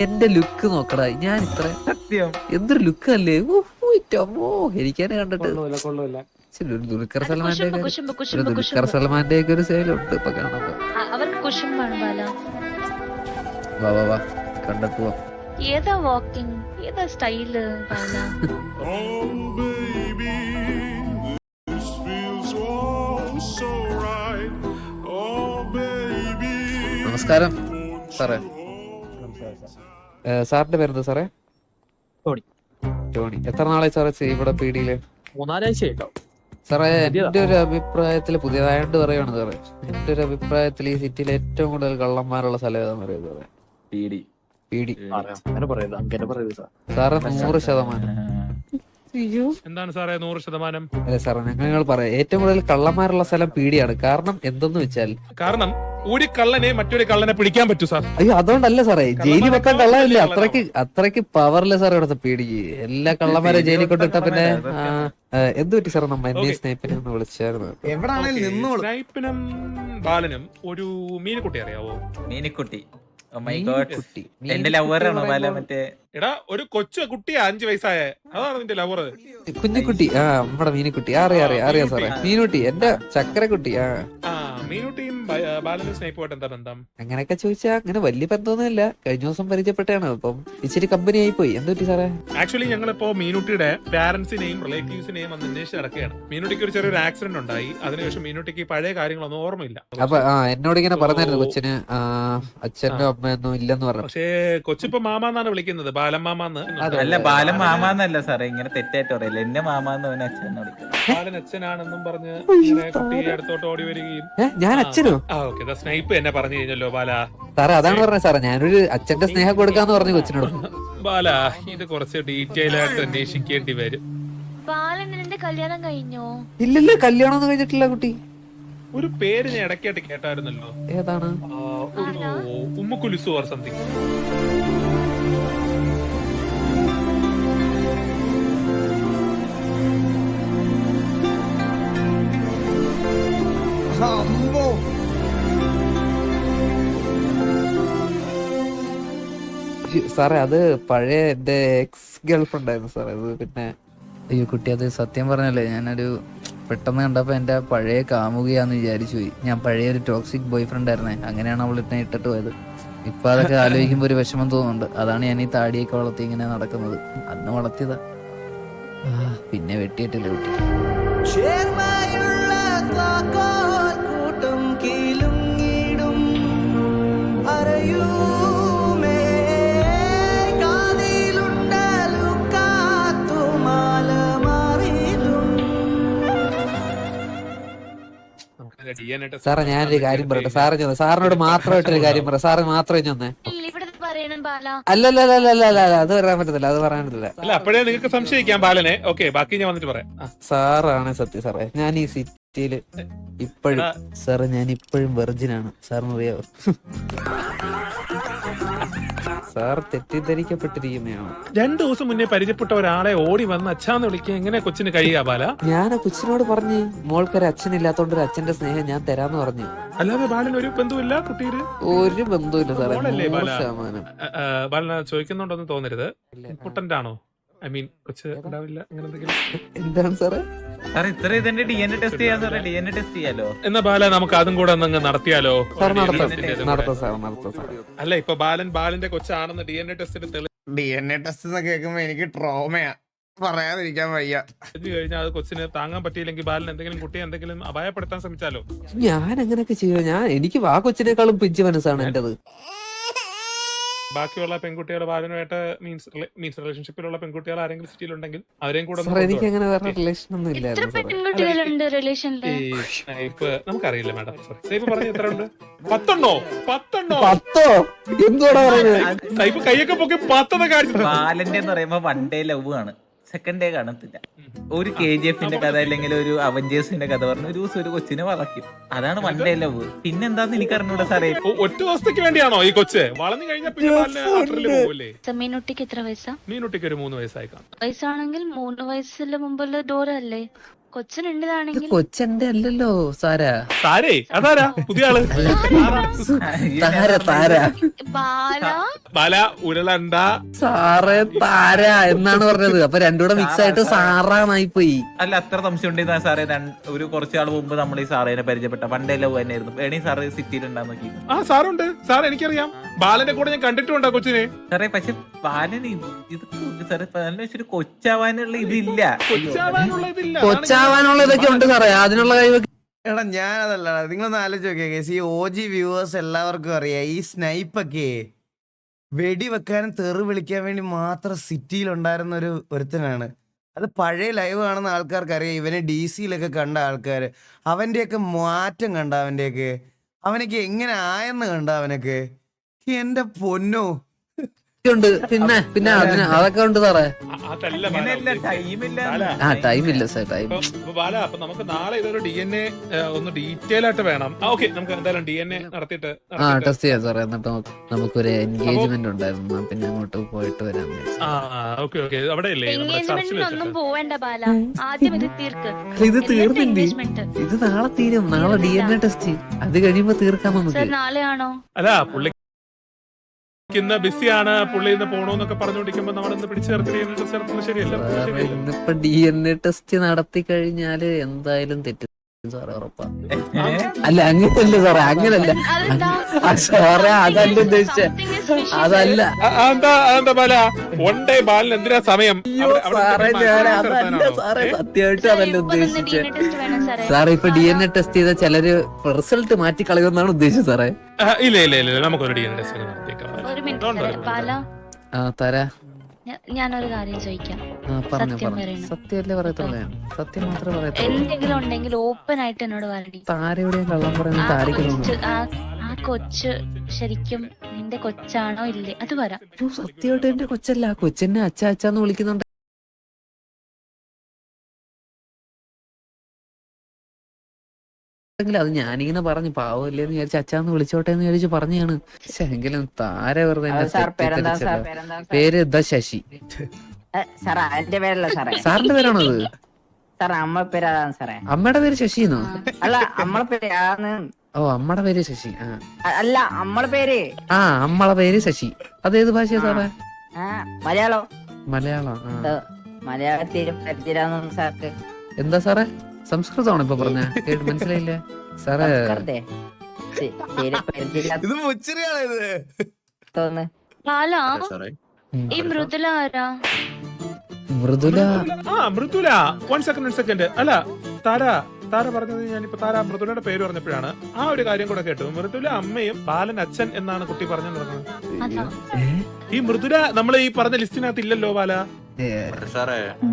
എന്റെ ലുക്ക് നോക്കടാ, ഞാൻ ഇത്ര സത്യം എന്തൊരു ലുക്ക് അല്ലേ? എനിക്കാനെ കണ്ടിട്ട് ദുൽഖർ സൽമാന്റെ ഒക്കെ ഒരു സേലുണ്ട് ഇപ്പൊ കാണുമ്പോ. അവർക്ക് കുശുമ്പാണ് ബാല. വാ കണ്ടിട്ട് പോവാം. ഏതാ വാക്കിംഗ്, ഏതാ സ്റ്റൈല് ബാല? നമസ്കാരം സാറേ. സാറിന്റെ പേരെന്താ സാറേ? ടോണി. എത്ര നാളായി സാറേ ഇവിടെ പി ഡിയില്? 3-4 ആഴ്ചയായിട്ടോ സാറേ. എന്റെ ഒരു അഭിപ്രായത്തില് പുതിയതായോണ്ട് പറയുകയാണ് സാറേ. എന്റെ ഒരു അഭിപ്രായത്തിൽ ഈ സിറ്റിയിൽ ഏറ്റവും കൂടുതൽ കള്ളന്മാരുള്ള സ്ഥലം ഏതാന്ന് പറയുന്നത് സാറേ? P D. സാറേ 100%. എന്താണ് സാറേ 100%? അതെ സാറേ, ഞങ്ങൾ പറയാം ഏറ്റവും കൂടുതൽ കള്ളന്മാരുള്ള സ്ഥലം പീടിയാണ്. കാരണം എന്തെന്ന് വെച്ചാൽ കാരണം ഒരു കള്ളനെ മറ്റൊരു കള്ളനെ പിടിക്കാൻ പറ്റൂ സാർ. അയ്യോ അതുകൊണ്ടല്ല സാറേ, ജയിലിൽ വെക്കാൻ കള്ളമില്ല. അത്രയ്ക്ക് പവറില്ല സാർ ഇവിടുത്തെ പീടിക്ക്. എല്ലാ കള്ളന്മാരെ ജയിലിൽ കൊണ്ടിട്ട പിന്നെ എന്ത് പറ്റി സാർ? നമ്മ എന്നെ സ്നേഹിപ്പിനെ ഒന്ന് വിളിച്ചായിരുന്നു. സ്നൈപ്പിനും ബാലനും ഒരു മീനുകുട്ടി അറിയാവോ? മീനിക്കുട്ടി. എന്റെ ലവറാണോ ബാല? മറ്റേ എടാ ഒരു കൊച്ചു കുട്ടിയാ 5 വയസ്സായ, അതാണ് നിന്റെ ലവർ? കുഞ്ഞിക്കുട്ടി. നമ്മുടെ മീനുക്കുട്ടി. അറിയാം സാറേ. മീനുട്ടി എന്റെ ചക്കരക്കുട്ടി. മീനുട്ടിയും ബാലനും സ്നേഹിപ്പുമായിട്ട് എന്താ ബന്ധം? അങ്ങനെയൊക്കെ ചോദിച്ചാ അങ്ങനെ വലിയ ബന്ധമൊന്നുമില്ല. കഴിഞ്ഞ ദിവസം പരിചയപ്പെട്ടാണ്. അപ്പം ഇച്ചിരി കമ്പനി ആയി പോയി. എന്ത് പറ്റി സാറേ? ആക്ച്വലി ഞങ്ങളിപ്പോ മീനുട്ടിയുടെ പാരന്റ്സിനെയും റിലേറ്റീവ്സിനെയും ഒന്ന് അന്വേഷിച്ച് നടക്കുകയാണ്. മീനുട്ടിക്ക് ഒരു ചെറിയൊരു ആക്സിഡന്റ് ഉണ്ടായി. അതിനുശേഷം മീനുട്ടിക്ക് പഴയ കാര്യങ്ങളൊന്നും ഓർമ്മയില്ല. അപ്പൊ എന്നോട് ഇങ്ങനെ പറഞ്ഞായിരുന്നു കൊച്ചിന് അച്ഛനും അമ്മയൊന്നും ഇല്ലെന്ന് പറഞ്ഞു. പക്ഷേ കൊച്ചിപ്പോ മാമാന്നാണ് വിളിക്കുന്നത്, ബാലൻ മാമാന്ന്. അല്ല ബാലൻ മാമാന്നല്ല സാറേ, ഇങ്ങനെ തെറ്റായിട്ട് പറയില്ല. എന്നെ മാമാന്ന് അവനെ അച്ഛൻ വിളിക്കുന്നത്. ബാലൻ അച്ഛനാണെന്നും പറഞ്ഞ് കുട്ടിയെ അടുത്തോട്ട് ഓടി വരികയും. ഞാൻ അച്ഛനോ? സ്നൈപ്പ് എന്നെ പറഞ്ഞു കഴിഞ്ഞല്ലോ ബാല. സാറേ അതാണ് പറഞ്ഞത് സാറേ, ഞാനൊരു അച്ഛന്റെ സ്നേഹം കൊടുക്കാന്ന് പറഞ്ഞു കൊച്ചിനോട്. ബാല ഇത് കുറച്ച് ഡീറ്റെയിൽ ആയിട്ട് അന്വേഷിക്കേണ്ടി വരും. ബാലന്റെ കല്യാണം കഴിഞ്ഞോ? ഇല്ലല്ലോ, കല്യാണം ഒന്നും കഴിഞ്ഞിട്ടില്ല കുട്ടി. ഒരു പേര് ഞാൻ ഇടയ്ക്കായിട്ട് കേട്ടായിരുന്നല്ലോ. ഏതാണ്? ഉമ്മുക്കുലുസു ഓർ സംതിങ്. സാറേ അത് പഴയ എന്റെ എക്സ് ഗേൾഫ്രണ്ട് ആയിരുന്നു സാറേ. അത് പിന്നെ അയ്യോ കുട്ടി, അത് സത്യം പറഞ്ഞല്ലേ ഞാനൊരു പെട്ടെന്ന് കണ്ടപ്പോ എന്റെ പഴയ കാമുകയാന്ന് വിചാരിച്ചു പോയി. ഞാൻ പഴയ ഒരു ടോക്സിക് ബോയ് ഫ്രണ്ട് ആയിരുന്നേ, അങ്ങനെയാണ് അവൾ എന്നെ ഇട്ടിട്ട് പോയത്. ഇപ്പൊ അതൊക്കെ ആലോചിക്കുമ്പോ ഒരു വിഷമം തോന്നുന്നുണ്ട്. അതാണ് ഞാൻ ഈ താടിയൊക്കെ വളർത്തി ഇങ്ങനെ നടക്കുന്നത്. അന്ന് വളർത്തിയതാ, പിന്നെ വെട്ടിയിട്ടില്ല കുട്ടി. സാറേ ഞാനൊരു കാര്യം പറയട്ടെ, സാറിനോട് മാത്രമായിട്ടൊരു കാര്യം പറയാം. സാറ് മാത്രമേ ചെന്നേ. ഇവിടെ പറയണം ബാല. അല്ലല്ല അത് പറയാൻ പറ്റത്തില്ല, അത് പറയാൻ പറ്റത്തില്ല. അല്ല അപ്പോഴേ നിങ്ങൾക്ക് സംശയിക്കാം ബാലനെ. ഓക്കെ, ബാക്കി ഞാൻ വന്നിട്ട് പറയാം. സാറാണ് സത്യം സാറേ. ഞാൻ ഈ സിറ്റിയില് ഇപ്പോഴും സാറ് ഞാൻ ഇപ്പോഴും വെർജിനാണ്. സാറിന് അറിയാവോ? സാർ തെറ്റിദ്ധരിക്കപ്പെട്ടിരിക്കുന്നതാണ്. 2 ദിവസം മുന്നേ പരിചയപ്പെട്ട ഒരാളെ ഓടി വന്ന് അച്ഛാന്ന് വിളിക്കാൻ എങ്ങനെ കൊച്ചിന് കഴിയാ ബാല? ഞാൻ ആ കൊച്ചിനോട് പറഞ്ഞു, മോൾക്കൊരു അച്ഛനില്ലാത്തോണ്ട് ഒരു അച്ഛന്റെ സ്നേഹം ഞാൻ തരാന്ന് പറഞ്ഞു. അല്ലാതെ ബാലന് ഒരു ബന്ധുവില്ല കുട്ടിയില്? ഒരു ബന്ധുവില്ല സാറേ. മോളല്ലേ ബാല? 100%. ബാലന ചോദിക്കുന്നുണ്ടോന്ന് തോന്നരുത്. ഇമ്പോർട്ടന്റ് ആണോ? ഐ മീൻ കൊച്ച് ഉണ്ടാവില്ല അങ്ങനെ എന്തെങ്കിലും? എന്താണ് സാറേ? സാർ ഇത്ര ഇതിന്റെ DNA ടെസ്റ്റ് ചെയ്യാന്ന് പറഞ്ഞാൽ DNA ടെസ്റ്റ് ചെയ്യാലോ. എന്നാ ബാല നമുക്ക് അതും കൂടെ ഒന്ന് നടത്തിയാലോ? സാർ നടത്താം സാർ. അല്ല ഇപ്പൊ ബാലന്റെ കൊച്ചാണെന്ന് DNA ടെസ്റ്റിന് DNA ടെസ്റ്റ് എന്ന് കേൾക്കുമ്പോ എനിക്ക് ട്രോമയാ, പറയാതിരിക്കാൻ വയ്യ. തെളിഞ്ഞു കഴിഞ്ഞാൽ അത് കൊച്ചിന് താങ്ങാൻ പറ്റിയില്ലെങ്കിൽ ബാലൻ എന്തെങ്കിലും കുട്ടിയെ എന്തെങ്കിലും അപായപ്പെടുത്താൻ ശ്രമിച്ചാലോ? ഞാൻ അങ്ങനെയൊക്കെ ചെയ്യും. എനിക്ക് ആ കൊച്ചിനേക്കാളും പിഞ്ചു മനസ്സാണ് എന്റേത്. ബാക്കിയുള്ള പെൺകുട്ടികൾ ബാലനുമായിട്ട് മീൻസ് റിലേഷൻഷിപ്പിലുള്ള പെൺകുട്ടികൾ ആരെങ്കിലും സിറ്റിയിലുണ്ടെങ്കിൽ അവരെയും കൂടെ എനിക്ക് അങ്ങനെ വേറെ റിലേഷൻ ഒന്നും എത്ര ഇല്ലായിരുന്നു സാറേ. പെൺകുട്ടികളുണ്ട് റിലേഷനില്? നമുക്കറിയില്ല മാഡം. സൈപ്പ് പറഞ്ഞ എത്ര ഉണ്ട്? 10 10 എന്തോടാ പറയുന്നത്? സൈപ്പ് കൈയൊക്കെ പൊക്കി 10 കാണിച്ചു. ബാലന്റെ എന്ന് പറയുമ്പോ 1 ഡേ ലവ് ആണ്, 2nd ഡേ കാണത്തില്ല. ഒരു KGF-ന്റെ കഥ അല്ലെങ്കിൽ ഒരു അവഞ്ചേഴ്സിന്റെ കഥ പറഞ്ഞ ഒരു ദിവസം ഒരു കൊച്ചിനെ വളയ്ക്കും. അതാണ് 1 ഡേ ലവ്. പിന്നെന്താന്ന് എനിക്ക് അറിഞ്ഞൂടാ സാറേ. ഒറ്റ ദിവസത്തേക്ക് വേണ്ടിയാണോ ഈ കൊച്ച് വളർന്നു കഴിഞ്ഞാൽ പിന്നെ ബാലിന് അട്ടറിൽ പോകില്ലേ? മീനുട്ടിക്ക് എത്ര വയസ്സാ? മീനുട്ടിക്ക് ഒരു 3 വയസ്സായി കാണും. വയസ്സാണെങ്കിൽ 3 വയസ്സിന് മുമ്പുള്ള ഡോർ അല്ലേ? കൊച്ചിനുണ്ടതാണെങ്കിൽ കൊച്ചെന്റെ അല്ലല്ലോ സാരാ. താരേ അതാരാ പുതിയ ആള്? ബാല ബാല ഉരുളണ്ട സാറേ താര എന്നാണ് പറഞ്ഞത്. അപ്പൊ രണ്ടുകൂടെ മിക്സ് ആയിട്ട് സാറാന്നായി പോയി. അല്ല അത്ര സംശയം ഉണ്ടെന്നാ സാറേ. ഒരു കുറച്ചാൾ മുമ്പ് നമ്മൾ ഈ സാറേനെ പരിചയപ്പെട്ട 1 ഡേ ലവ് തന്നെയായിരുന്നു. വേണി സാറ് സിറ്റിയിൽ ഉണ്ടാന്ന് നോക്കി. ആ സാറുണ്ട് സാർ, എനിക്കറിയാം. ബാലന്റെ കൂടെ ഞാൻ കണ്ടിട്ടുണ്ടോ കൊച്ചിനെ? സാറേ പക്ഷെ ബാലന് ഇത് സാറേ ബാലന് വെച്ചൊരു കൊച്ചാവാനുള്ള ഇതില്ല. കൊച്ചാവാനുള്ളതൊക്കെ ഉണ്ട് സാറേ, അതിനുള്ള കഴിവ്. എടാ ഞാനതല്ല, നിങ്ങളൊന്ന് ആലോചിച്ച് നോക്കിയേ. ഈ OG വ്യൂവേഴ്സ് എല്ലാവർക്കും അറിയാം, ഈ സ്നൈപ്പൊക്കെ വെടിവെക്കാനും തെറി വിളിക്കാൻ വേണ്ടി മാത്രം സിറ്റിയിലുണ്ടായിരുന്ന ഒരുത്തനാണ്. അത് പഴയ ലൈവ് കാണുന്ന ആൾക്കാർക്ക് അറിയാം. ഇവനെ DC-യിലൊക്കെ കണ്ട ആൾക്കാർ അവന്റെയൊക്കെ മാറ്റം കണ്ട, അവനൊക്കെ എങ്ങനെ ആയെന്ന് കണ്ട അവനൊക്കെ. എന്റെ പൊന്നോ, ഉണ്ട്. പിന്നെ അതൊക്കെ ഉണ്ട് സാറേ. അതല്ല ടൈമില്ല. ടൈമില്ല സാർ, ടൈം. ബാല അപ്പൊ നമുക്ക് നാളെ ഇതൊരു DNA ഒന്ന് ഡീറ്റെയിൽ ആയിട്ട് വേണം. ഓക്കെ, നമുക്ക് എന്തായാലും DNA നടത്തിയിട്ട് ടെസ്റ്റ് ചെയ്യാം സാറേ. എന്നിട്ട് നമുക്കൊരു എൻഗേജ്മെന്റ് ഉണ്ടായിരുന്നു, പിന്നെ അങ്ങോട്ട് പോയിട്ട് വരാൻ. അവിടെ എൻഗേജ്മെന്റിനൊന്നും പോവേണ്ട ബാല, ആദ്യം ഇത് തീർക്ക്. ഇത് തീർന്നില്ലേ? ഇത് നാളെ തീരും. നാളെ DNA ടെസ്റ്റ്, അത് കഴിയുമ്പോ തീർക്കാം നമുക്ക്. നാളെയാണോ? അല്ല പുള്ളി ബിസിയാണ്, പുള്ളി ഇന്ന് പോണോന്നൊക്കെ പറഞ്ഞോണ്ടിരിക്കുമ്പോ നമ്മളിന്ന് പിടിച്ചു ചേർത്ത് ശരിയല്ല. ഇന്നിപ്പോ DNA ടെസ്റ്റ് നടത്തി കഴിഞ്ഞാല് എന്തായാലും തെറ്റ് സാറേ, ഉറപ്പാ. അല്ല അങ്ങനല്ല സാറേ, അങ്ങനല്ല സാറേ, അതല്ല ഉദ്ദേശിച്ച, അതല്ല എന്താ ബാല 1 ഡേ ബാലിന് എന്തിനാ സമയം? സാറേ അതല്ല സാറേ, സത്യമായിട്ടും അതല്ല ഉദ്ദേശിച്ചത് സാറേ. ഇപ്പൊ DNA ടെസ്റ്റ് ചെയ്ത ചിലര് റിസൾട്ട് മാറ്റി കളയുമെന്നാണ് ഉദ്ദേശിച്ചത് സാറേ. ഇല്ല നമുക്കൊരു DNA ടെസ്റ്റ് നടത്തിയേക്കാം. ഒരു മിനിറ്റ് ബാല, തരാ. ഞാനൊരു കാര്യം ചോദിക്കാം. സത്യമല്ലേ പറയത്തുള്ളൂ, സത്യം മാത്രമേ പറയത്തുള്ളൂ. എന്തെങ്കിലും ഉണ്ടെങ്കിൽ ഓപ്പൺ ആയിട്ട് എന്നോട് പറയടി. താരയുടെ കള്ളം പറയുന്നത് താരയ്ക്ക് ആ കൊച്ച് ശരിക്കും നിന്റെ കൊച്ചാണോ ഇല്ലേ അത് പറ. സത്യമായിട്ട് എന്റെ കൊച്ചല്ല, കൊച്ചെന്നെ അച്ചാന്ന് വിളിക്കുന്നുണ്ട്. അത് ഞാനിങ്ങനെ പറഞ്ഞു പാവല്ലേന്ന് വിചാരിച്ചു, അച്ചാന്ന് വിളിച്ചോട്ടെ എന്ന് വിചാരിച്ചു പറഞ്ഞാണ്. പക്ഷെ എങ്കിലും താര വെറുതെ പേര് എന്താ? ശശി. സാറിന്റെ പേരാണോ അത്? അമ്മയുടെ പേര് ശശിന്നോ? അല്ല നമ്മളെ പേര്. ഓ അമ്മയുടെ പേര് ശശി. അല്ല നമ്മളെ പേര്. അമ്മളെ പേര് ശശി. അതേത് ഭാഷയാ സാറേ? മലയാളം. മലയാളം. മലയാളത്തിൽ പരിചയം സാർക്ക്. എന്താ സാറേ? സംസ്കൃതമാണ് ഇപ്പൊ പറഞ്ഞ മനസ്സിലായില്ലേ സാറേ? ഇത് മുച്ചിരിയാണ് ഇത്. ബാല ഈ മൃദുല ആരാ? മൃദുല മൃദുല 1 സെക്കൻഡ് അല്ല താര പറഞ്ഞത് ഞാനിപ്പോ മൃദുലയുടെ പേര് പറഞ്ഞപ്പോഴാണ് ആ ഒരു കാര്യം കൂടെ കേട്ടു. മൃദുല അമ്മയും ബാലൻ അച്ഛൻ എന്നാണ് കുട്ടി പറഞ്ഞു നടക്കുന്നത്. ഈ മൃദുല നമ്മൾ ഈ പറഞ്ഞ ലിസ്റ്റിനകത്ത് ഇല്ലല്ലോ ബാല.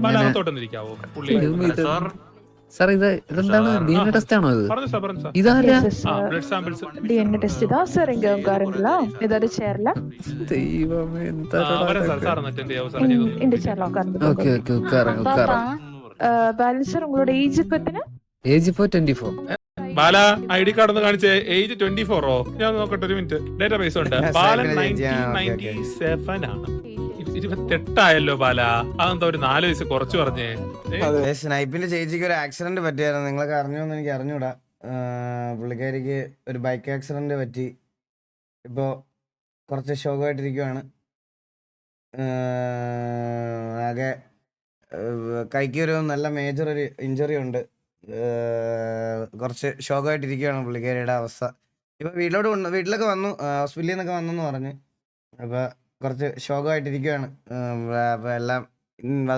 ബാല അകത്തോട്ടൊന്നിരിക്കാവോ? പുള്ളി സാർ ഇതെന്താണ് DNA ടെസ്റ്റ് ആണോ ഇത്? പറഞ്ഞു സാർ. ഇതാരാ? ബ്ലഡ് സാമ്പിൾസ് DNA டெஸ்ட் தான் சார் இங்க உட்காருங்களா ஏதாவது சேர்ல ദൈവമേ എന്താ സാർ അറ്റൻഡ് ചെയ്യാവോ സാർ? இந்த சேர்ல உட்கார்ந்து ഓക്കെ ഉക്കാറ பாலன் சார் உங்களோட ஏஜ் பத்தின ഏജ് ഇപ്പോ 24. ബാല ID കാർഡ് ഒന്ന് കാണിച്ചേ. ഏജ് 24ഓ? ഞാൻ നോക്കട്ടെ ഒരു മിനിറ്റ്. ഡേറ്റാബേസ് ഉണ്ട്. ബാലൻ 1997 ആണ്. 28 ആയല്ലോ ബാല. അതെന്താ ഒരു 4 വയസ്സ് കുറച്ച് പറഞ്ഞേ? സ്നൈപ്പിന്റെ ചേച്ചിക്ക് ഒരു ആക്സിഡന്റ് പറ്റിയായിരുന്നു. നിങ്ങളൊക്കെ അറിഞ്ഞോന്ന് എനിക്ക് അറിഞ്ഞൂടാ. പുള്ളിക്കാരിക്ക് ഒരു ബൈക്ക് ആക്സിഡന്റ് പറ്റി. ഇപ്പോ കുറച്ച് ഷോക്കായിട്ടിരിക്കുവാണ്. ആകെ കൈക്ക് ഒരു നല്ല മേജർ ഒരു ഇഞ്ചുറി ഉണ്ട്. കുറച്ച് ഷോക്കായിട്ടിരിക്കുകയാണ് പുള്ളിക്കാരിയുടെ അവസ്ഥ. ഇപ്പൊ വീട്ടിലൊക്കെ വന്നു, ഹോസ്പിറ്റലിൽ നിന്നൊക്കെ വന്നെന്ന് പറഞ്ഞു. അപ്പൊ കുറച്ച് ഷോക്കായിട്ടിരിക്കുകയാണ്. അപ്പൊ എല്ലാം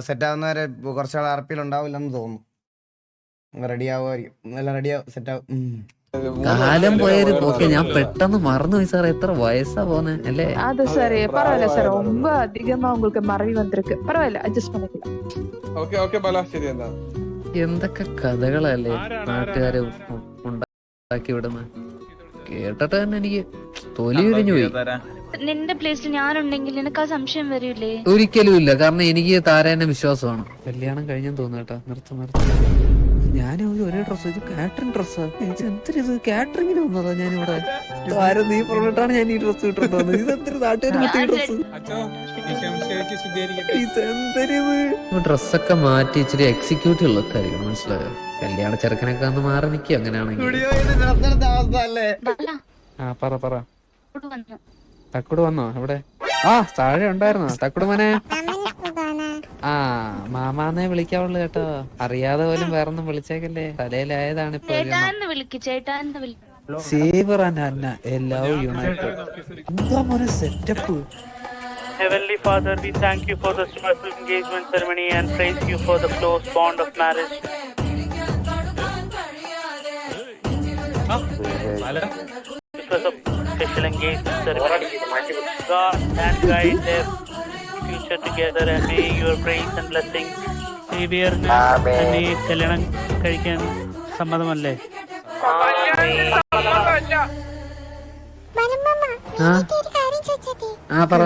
സെറ്റ് ആവുന്നവരെ കുറച്ചാൾ RP-യിൽ ഉണ്ടാവില്ലെന്ന് തോന്നുന്നു. റെഡി ആവുമായിരിക്കും. എല്ലാം റെഡിയാവും, സെറ്റ് ആവും. കാലം പോയൊരു പോക്കെ ഞാൻ പെട്ടെന്ന് മറന്നുപോയി സാർ. എത്ര വയസ്സാ പോന്നെ അല്ലേ? அது சரி பரவாயில்ல சார் ரொம்ப அதிகமா உங்களுக்கு மறவி வந்திருக்கு பரவாயில்ல அட்ஜஸ்ட் பண்ணிக்கலாம் എന്തൊക്കെ കഥകളല്ലേ നാട്ടുകാര് ഉണ്ടാക്കി വിടുന്നത്. കേട്ടിട്ട് തന്നെ എനിക്ക് തൊലി ഉരിഞ്ഞു പോയി. നിന്റെ പ്ലേസിൽ ഞാനുണ്ടെങ്കിൽ നിനക്ക് ആ സംശയം വരില്ലേ? ഒരിക്കലും ഇല്ല, കാരണം എനിക്ക് താരേനെ വിശ്വാസമാണ്. കല്യാണം കഴിഞ്ഞെന്ന് തോന്നുന്നു കേട്ടോ. നിർത്ത ഞാൻ ഒരേ ഡ്രസ്സ്, ഇത് കാറ്ററിംഗ് ഡ്രസ്സാ. എന്തൊരു കാറ്ററിംഗിന് വന്നതാ ഞാനിവിടെ. താരം നീ പറഞ്ഞിട്ടാണ് ഞാൻ ഈ ഡ്രസ്സ് ഇട്ടിട്ട് വന്നത്. ഇതെന്തൊരു നാട്ടുകാർ ഡ്രസ്സൊക്കെ മാറ്റി ഇച്ചിരി എക്സിക്യൂട്ടീവ് ഉള്ളൊക്കെ ആയിരിക്കും. മനസ്സിലായോ? കല്യാണ ചെറുക്കനൊക്കെ ഒന്ന് മാറി നിൽക്കും അങ്ങനെയാണെങ്കിൽ. പറ തക്കുട് വന്നോ? എവിടെ? താഴെ ഉണ്ടായിരുന്നോ തക്കുട് മോനെ? മാമാന്നേ വിളിക്കാവുള്ളു കേട്ടോ. അറിയാതെ പോലും വേറൊന്നും വിളിച്ചേക്കല്ലേ. തലയിലായതാണ് ഇപ്പൊ. Setup. Heavenly Father, we thank you for the special engagement ceremony and praise you for the close bond of marriage. Because of special engagement ceremony, God and guide their future together and may your praise and blessings. Saviorന് നീ കല്യാണം കഴിക്കാൻ സമ്മതമല്ലേ? പറ.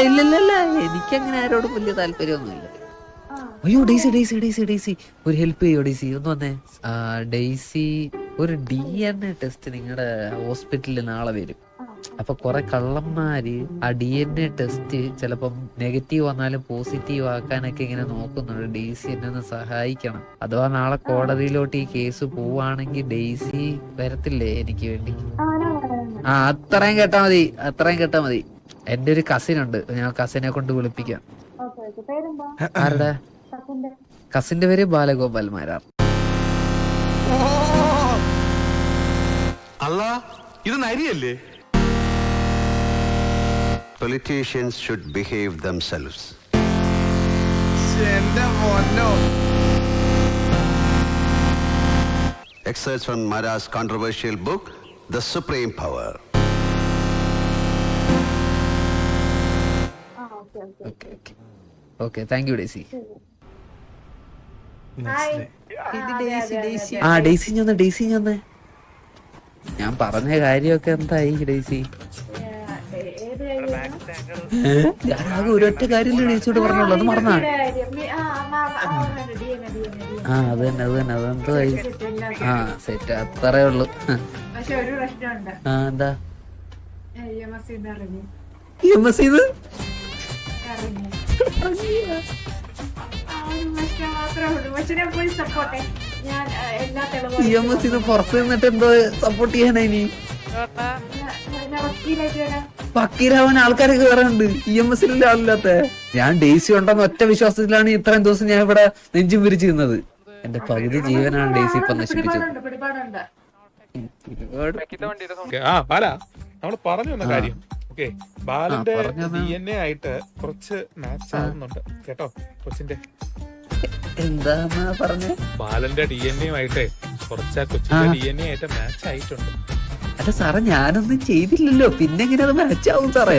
ഇല്ല എനിക്കങ്ങനെ ആരോടും വലിയ താല്പര്യമൊന്നുമില്ല. അയ്യോ ഡെയ്സി ഒരു ഹെൽപ്പ് ചെയ്യോ ഡെയ്സി? ഒന്ന് വന്നേ. ഡെയ്സി ഒരു DNA ടെസ്റ്റ് നിങ്ങളുടെ ഹോസ്പിറ്റലിൽ നാളെ വരും. അപ്പൊ കുറെ കള്ളന്മാര് ആ DNA ടെസ്റ്റ് ചിലപ്പം നെഗറ്റീവ് വന്നാലും പോസിറ്റീവ് ആക്കാനൊക്കെ ഇങ്ങനെ നോക്കുന്നുണ്ട്. ഡെയ്സി എന്നെ ഒന്ന് സഹായിക്കണം. അഥവാ നാളെ കോടതിയിലോട്ട് ഈ കേസ് പോവാണെങ്കിൽ ഡെയ്സി വരത്തില്ലേ എനിക്ക് വേണ്ടി? അത്രയും കേട്ടാ മതി. എന്റെ ഒരു കസിൻ ഉണ്ട്, ഞാൻ കസിനെ കൊണ്ട് വിളിപ്പിക്കാം. ആരുടെ? കസിന്റെ പേര് ബാലഗോപാൽ മാരാർ. അല്ല ഇത് നരിയല്ലേ? Politicians should behave themselves. Excerpts from Mara's controversial book, The Supreme Power. Okay, thank you, Daisy. Daisy ഞാൻ പറഞ്ഞ കാര്യമൊക്കെ എന്തായി ഡെയ്സി? ഞാൻ ആകെ ഒരൊറ്റ കാര്യമില്ല ഡെയ്സിയോട് പറഞ്ഞോളൂ, അത് മറന്നാ? അത് തന്നെ അതെന്തായി? സെറ്റ് അത്രേ ഉള്ളു. എന്താ മാത്രമേ ഉള്ളൂ. പോയി സപ്പോർട്ടേ EMS പുറത്ത് നിന്നിട്ട് എന്തോ സപ്പോർട്ട് ചെയ്യാനാ ഇനി വക്കീലാവാൻ ആൾക്കാരൊക്കെ കയറുന്നുണ്ട്. EMSലുള്ള ആളില്ലാത്ത ഞാൻ ഡെയ്സി ഉണ്ടെന്ന് ഒറ്റ വിശ്വാസത്തിലാണ് ഇത്രയും ദിവസം ഞാൻ ഇവിടെ നെഞ്ചും വിരിച്ചിരുന്നത്. എന്റെ പകുതി ജീവനാണ് ഡെയ്സി ഇപ്പൊ നശിപ്പിച്ചത്. ബാല നമ്മൾ പറഞ്ഞു വന്ന കാര്യം ഓക്കെ. ബാലന്റെ പറഞ്ഞത്. DNA ആയിട്ട് കുറച്ച് മാച്ച് ആവുന്നുണ്ട് കേട്ടോ കൊച്ചിന്റെ. എന്താന്നാ പറഞ്ഞേ? ബാലന്റെ DNA ആയിട്ടേ കുറച്ച് കൊച്ചിന്റെ DNA ആയിട്ട് മാച്ച് ആയിട്ടുണ്ട്. അല്ല സാറേ ഞാനൊന്നും ചെയ്തില്ലല്ലോ, പിന്നെ എങ്ങനെ അത് മാച്ച് ആവും സാറേ?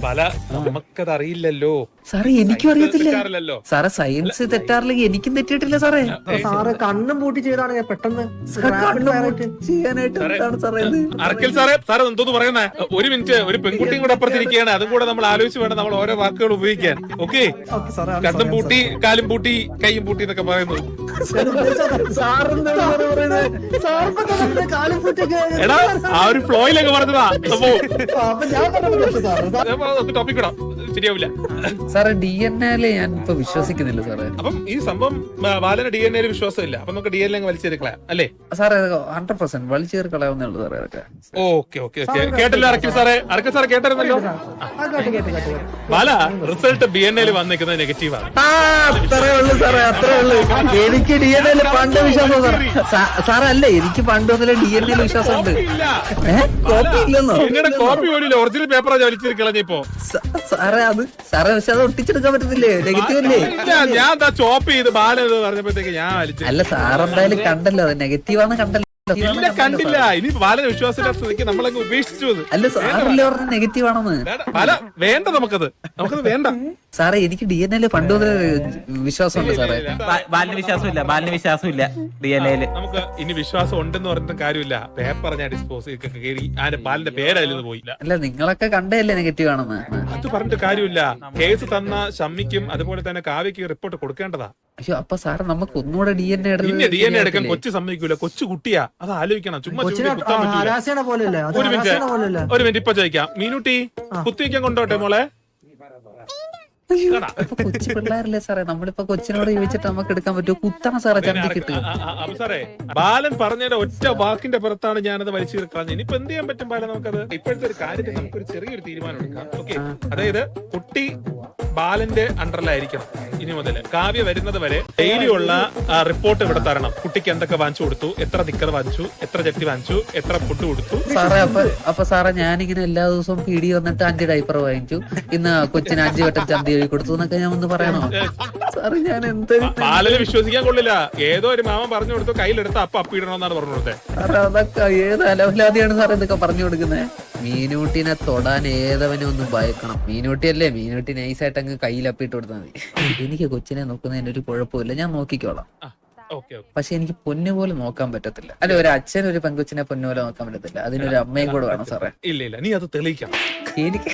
ബാല നമുക്കത് അറിയില്ലല്ലോ സാറേ എനിക്കും അറിയത്തില്ല തെറ്റാറില്ലല്ലോ. സാറേ. സയൻസ് തെറ്റാറില്ലെങ്കിൽ എനിക്കും തെറ്റിയിട്ടില്ല സാറേ. സാറ് കണ്ണും പൂട്ടി ചെയ്താണ് ഞാൻ പെട്ടെന്ന് ചെയ്യാനായിട്ട് എന്താണ് സാറേ ഇത്? അർക്കൽ സാറേ സാറേ എന്തോന്ന് പറയുന്നേ? ഒരു മിനിറ്റ്, ഒരു പെൺകുട്ടിയും കൂടെ അപ്പുറത്തിരിക്കുകയാണ്. അതും കൂടെ നമ്മൾ ആലോചിച്ച് വേണം നമ്മൾ ഓരോ വാക്കുകൾ ഉപയോഗിക്കാൻ. ഓക്കെ, കണ്ണും പൂട്ടി കാലും പൂട്ടി കൈയും പൂട്ടി എന്നൊക്കെ പറയുന്നത്. എടാ ആ ഒരു ഫ്ലോയിലൊക്കെ പറഞ്ഞതാ. ടോപ്പിക് ഇടാം, ശരിയാവില്ല. സാറേ DNA ഞാൻ ഇപ്പൊ വിശ്വസിക്കുന്നില്ല സാറേ. അപ്പം ഈ സംഭവം ബാലന് DNA വിശ്വാസമില്ല. അപ്പൊ നമുക്ക് DNA വലിച്ചെടുക്കളാം അല്ലേ സാറേ 100% വലിച്ചേറി കളയാവുന്നേ ഉള്ളൂ സാറേ അതൊക്കെ. Okay okay okay. കേട്ടല്ലോ അറക്കൽ സാറേ? അറക്കൽ സാറേ കേട്ടായിരുന്നല്ലോ. ബാല റിസൾട്ട് DNA വന്നിരിക്കുന്നത് നെഗറ്റീവാണ്. അത്രേ ഉള്ളൂ സാറേ, അത്രേ ഉള്ളൂ. എനിക്ക് DNA പണ്ട് വിശ്വാസം സാറേ. അല്ല എനിക്ക് പണ്ട് മുതലേ DNA വിശ്വാസമുണ്ട്. കോപ്പി ഇല്ലെന്നോ? നിങ്ങളുടെ കോപ്പി പോലും ഒറിജിനൽ പേപ്പറാ വലിച്ചെടുക്കളഞ്ഞിപ്പോ. സാറേ അത് സാറേ പക്ഷെ അത് ഒട്ടിച്ചെടുക്കാൻ പറ്റത്തില്ലേ? നെഗറ്റീവ് അല്ലേ? ഞാൻ ചോപ്പ് ചെയ്ത് ബാല പറഞ്ഞപ്പോഴത്തേക്ക് ഞാൻ വലിച്ചു. അല്ല സാറെന്തായാലും കണ്ടല്ലോ, അത് നെഗറ്റീവാണ് കണ്ടല്ലോ. ഇല്ല കണ്ടില്ല. ഇനി ബാലന് വിശ്വാസമില്ലാത്ത സ്ഥിതിക്ക് നമ്മളങ്ങ് ഉപേക്ഷിച്ചു. അല്ല സാറല്ലേ പറഞ്ഞ നെഗറ്റീവ് ആണെന്ന്? ബാല വേണ്ട, നമുക്കത് വേണ്ട സാറേ. എനിക്ക് DNA പണ്ട് മുതൽ വിശ്വാസമുണ്ട് സാറേ. ബാലിന് വിശ്വാസമില്ല, ബാലിന് വിശ്വാസമില്ല DNA. നമുക്ക് ഇനി വിശ്വാസം ഉണ്ടെന്ന് പറഞ്ഞിട്ട് കാര്യമില്ല. പേപ്പർ ഞാൻ ഡിസ്പോസ് കയറി ആന്റെ ബാലിന്റെ പേരതിൽ പോയില്ല. അല്ല നിങ്ങളൊക്കെ കണ്ടല്ലേ നെഗറ്റീവ് ആണെന്ന്? അത് പറഞ്ഞിട്ട് കാര്യമില്ല. കേസ് തന്ന ഷമ്മിക്കും അതുപോലെ തന്നെ കാവ്യക്ക് റിപ്പോർട്ട് കൊടുക്കേണ്ടതാ. അയ്യോ അപ്പൊ സാറ് നമുക്ക് ഒന്നുകൂടെ DNA പിന്നെ DNA എടുക്കാൻ കൊച്ചു സമ്മതിക്കൂല. കൊച്ചു കുട്ടിയാ, അത് ആലോചിക്കണം. ചുമ്മാ കുത്താൻ പറ്റില്ല. ഒരു മിനിറ്റ് ഇപ്പൊ ചോദിക്കാം. മീനുട്ടി കുത്തിവെക്കാൻ കൊണ്ടോട്ടെ മോളെ? കൊച്ചു പിള്ളേരല്ലേ സാറേ, നമ്മളിപ്പോ കൊച്ചിനോട് ചോദിച്ചിട്ട് നമുക്ക് എടുക്കാൻ പറ്റുമോ? കുത്തണം സാറേ ചന്തിക്കിട്ട്. അപ്പൊ സാറേ ബാലൻ പറഞ്ഞതിന്റെ ഒറ്റ വാക്കിന്റെ പുറത്താണ് ഞാനത് വലിച്ചു കളഞ്ഞത്. ഇനിയിപ്പോ എന്ത് ചെയ്യാൻ പറ്റും ബാലൻ? നമുക്കത് ഇപ്പോഴത്തെ ഒരു കാര്യത്തിൽ നമുക്കൊരു ചെറിയൊരു തീരുമാനം എടുക്കാം. ഓക്കെ, അതായത് കുട്ടി ബാലന്റെ അണ്ടറിലായിരിക്കണം ഇനി മുതൽ. കാവ്യ വരുന്നത് വരെ ഡെയിലി ഉള്ള റിപ്പോർട്ട് ഇവിടെ തരണം. കുട്ടിക്ക് എന്തൊക്കെ വാങ്ങിച്ചു കൊടുത്തു, എത്ര നിക്കർ വാങ്ങിച്ചു, എത്ര ചട്ടി വാങ്ങിച്ചു, എത്ര ഫുഡ് കൊടുത്തു. സാറേ അപ്പൊ സാറേ ഞാനിങ്ങനെ എല്ലാ ദിവസവും PD വന്നിട്ട് 5 ഡൈപ്പർ വാങ്ങിച്ചു, ഇന്ന് കൊച്ചിന് 5 വട്ടം ചന്തി കൊടുത്തു എന്നൊക്കെ ഞാൻ ഒന്ന് പറയണോ സാറ്? ഞാൻ എന്താ ബാലന് വിശ്വസിക്കാൻ കൊള്ളില്ല. ഏതോ ഒരു മാമൻ പറഞ്ഞു കൊടുത്തു, കയ്യിലെടുത്ത് അപ്പിടണമെന്നാണ് പറഞ്ഞു കൊടുത്തത്. സാറേ അതൊക്കെ ഏത് അലവലാതിയാണ് സാറേ ഇതൊക്കെ പറഞ്ഞു കൊടുക്കുന്നത്? മീനൂട്ടിനെ തൊടാൻ ഏതവനെ ഒന്നും ഭയക്കണം. മീനൂട്ടിയല്ലേ, മീനൂട്ടി നൈസായിട്ട് അങ്ങ് കയ്യിലപ്പിട്ട് കൊടുത്താൽ മതി. എനിക്ക് കൊച്ചിനെ നോക്കുന്നതിന് ഒരു കുഴപ്പമില്ല, ഞാൻ നോക്കിക്കോളാം. പക്ഷെ എനിക്ക് പൊന്നു പോലെ നോക്കാൻ പറ്റത്തില്ല. അല്ല ഒരു അച്ഛൻ ഒരു പെൺകൊച്ചിനെ പൊന്നു പോലെ നോക്കാൻ പറ്റത്തില്ല, അതിനൊരു അമ്മയും കൂടെ വേണം സാറേ. ഇല്ല ഇല്ല, നീ അത് തെളിയിക്കണം. എനിക്ക്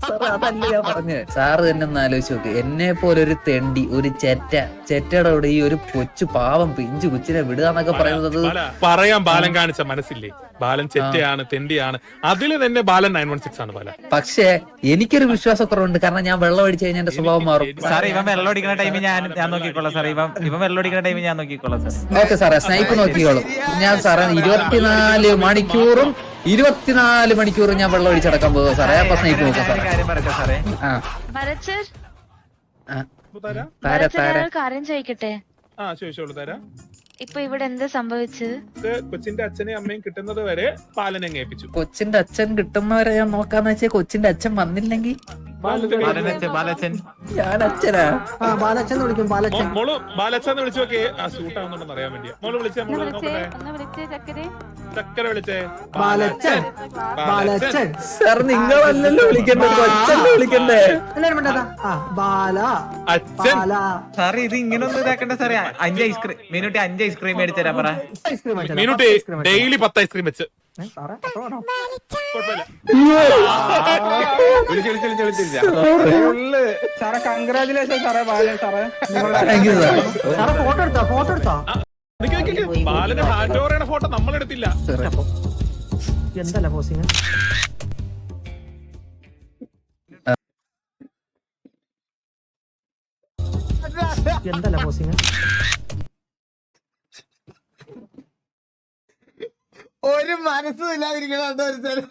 സാറേ അതല്ല ഞാൻ പറഞ്ഞത്. സാറ് തന്നെ ഒന്ന് ആലോചിച്ച് നോക്ക്. എന്നെ പോലെ ഒരു തെണ്ടി, ഒരു ചെറ്റയുടെ കൂടെ ഈ ഒരു കൊച്ചു പാവം പിഞ്ചു കൊച്ചിനെ വിടുക എന്നൊക്കെ പറയുന്നത് പറയാൻ ബാലൻ കാണിച്ച മനസ്സില്ലേ? ബാലൻ ചെറ്റയാണ്, തെണ്ടിയാണ്. അതില് തന്നെ ബാലൻ 916 ആണ് ബാല. പക്ഷേ എനിക്കൊരു വിശ്വാസക്കുറവുണ്ട്, കാരണം ഞാൻ വെള്ളം അടിച്ചു കഴിഞ്ഞാൽ എന്റെ സ്വഭാവം മാറും. സാറേ ഇവൻ വെള്ളം അടിക്കുന്ന ടൈമിൽ ഞാൻ നോക്കിക്കോളാം സാറേ. ഇവൻ വെള്ളം അടിക്കുന്ന ടൈമിൽ ഞാൻ നോക്കിക്കോളാം സാർ. ഓക്കെ സാറേ, സ്നൈപ്പ് നോക്കിക്കോളും. ഞാൻ സാറേ 24 മണിക്കൂറും 24 മണിക്കൂറും ഞാൻ വെള്ളം അടിച്ചടക്കാൻ പോകുക സാറേ. അപ്പൊ സ്നൈപ്പ് നോക്കാം സാറേ. കാര്യം പറയട്ടെ സാറേ. കാര്യം ചോദിക്കട്ടെ? ചോദിച്ചോളൂ തരാം. ഇപ്പൊ ഇവിടെ എന്താ സംഭവിച്ചത്? കൊച്ചിന്റെ അച്ഛനെയും അമ്മയും കിട്ടുന്നത് വരെ ബാലനെ ഏൽപ്പിച്ചു. കൊച്ചിന്റെ അച്ഛൻ കിട്ടുന്നവരെ ഞാൻ നോക്കാന്ന് വെച്ചാൽ കൊച്ചിന്റെ അച്ഛൻ വന്നില്ലെങ്കിൽ ഞാൻ അച്ഛനാ. മോള് ബാലച്ചന്ന് വിളിച്ചു നോക്കേ. ആ സൂട്ട് ആവുന്നുണ്ടെന്ന് അറിയാൻ വേണ്ടിയാ. മോള് വിളിച്ചേ, മോള് നോക്കട്ടെ. ചക്കര വിളിച്ചേ. സാർ നിങ്ങളല്ലല്ലോ വിളിക്കണ്ടേ, അച്ഛനെ വിളിക്കണ്ടേ. അച്ഛൻ സാറേ ഇത് ഇങ്ങനെ ഒന്നും ഇതാക്കണ്ട സാറേ. 5 ഐസ്ക്രീം മീനുട്ടി 5 ഐസ്ക്രീം മേടിച്ചു തരാൻ പറ. മീനുട്ടി ഡെയിലി 10 ഐസ്ക്രീം വെച്ച്. സാറേ കൺഗ്രാജുലേഷൻ സാറേ, ബാലൻ സാറേ. ബാലന് ഹാൻഡ് ഓവർ ചെയ്യണ ഫോട്ടോ നമ്മളെടുത്തില്ല. എന്തല്ല പോസിങ്? എന്തല്ല പോസിങ്? ഒരു മനസ്സും ഇല്ലാതിരിക്കണ ഒരു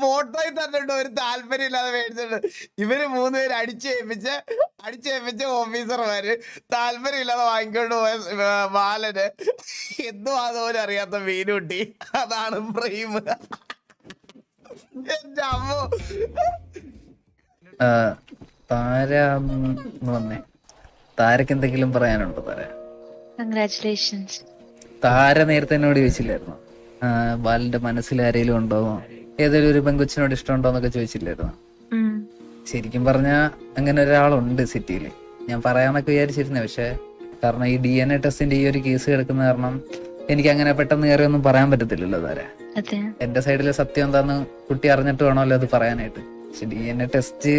ഫോട്ടോയിൽ തന്നെ ഉണ്ട് ഒരു താല്പര്യം ഇല്ലാതെ മേടിച്ചിട്ട്. ഇവര് 3 പേര് അടിച്ചേൽപ്പിച്ച ഓഫീസർമാര് താല്പര്യം ഇല്ലാതെ വാങ്ങിക്കൊണ്ട് പോയ ബാലന് എന്തുവാന്ന് പോലും അറിയാത്ത മീനുട്ടി. അതാണ് പ്രേം. എന്റെ അമ്മോ. താരക്ക് എന്തെങ്കിലും പറയാനുണ്ടോ? കൺഗ്രാറ്റുലേഷൻസ്. താര നേരത്തെ എന്നോട് ചോദിച്ചില്ലായിരുന്നു ബാലന്റെ മനസ്സിൽ ആരെങ്കിലും ഉണ്ടോ, ഏതെങ്കിലും ഒരു പെങ്കൊച്ചിനോട് ഇഷ്ടമുണ്ടോന്നൊക്കെ ചോദിച്ചില്ലായിരുന്നു. ശരിക്കും പറഞ്ഞാ അങ്ങനെ ഒരാളുണ്ട് സിറ്റിയില്. ഞാൻ പറയാന്നൊക്കെ വിചാരിച്ചിരുന്നേ, പക്ഷെ കാരണം ഈ DNA ടെസ്റ്റിന്റെ ഈ ഒരു കേസ് കിടക്കുന്ന കാരണം എനിക്ക് അങ്ങനെ പെട്ടെന്ന് കയറി ഒന്നും പറയാൻ പറ്റത്തില്ലല്ലോ. താര എന്റെ സൈഡിലെ സത്യം എന്താന്ന് കുട്ടി അറിഞ്ഞിട്ട് വേണമല്ലോ അത് പറയാനായിട്ട്. പക്ഷെ DNA ടെസ്റ്റ്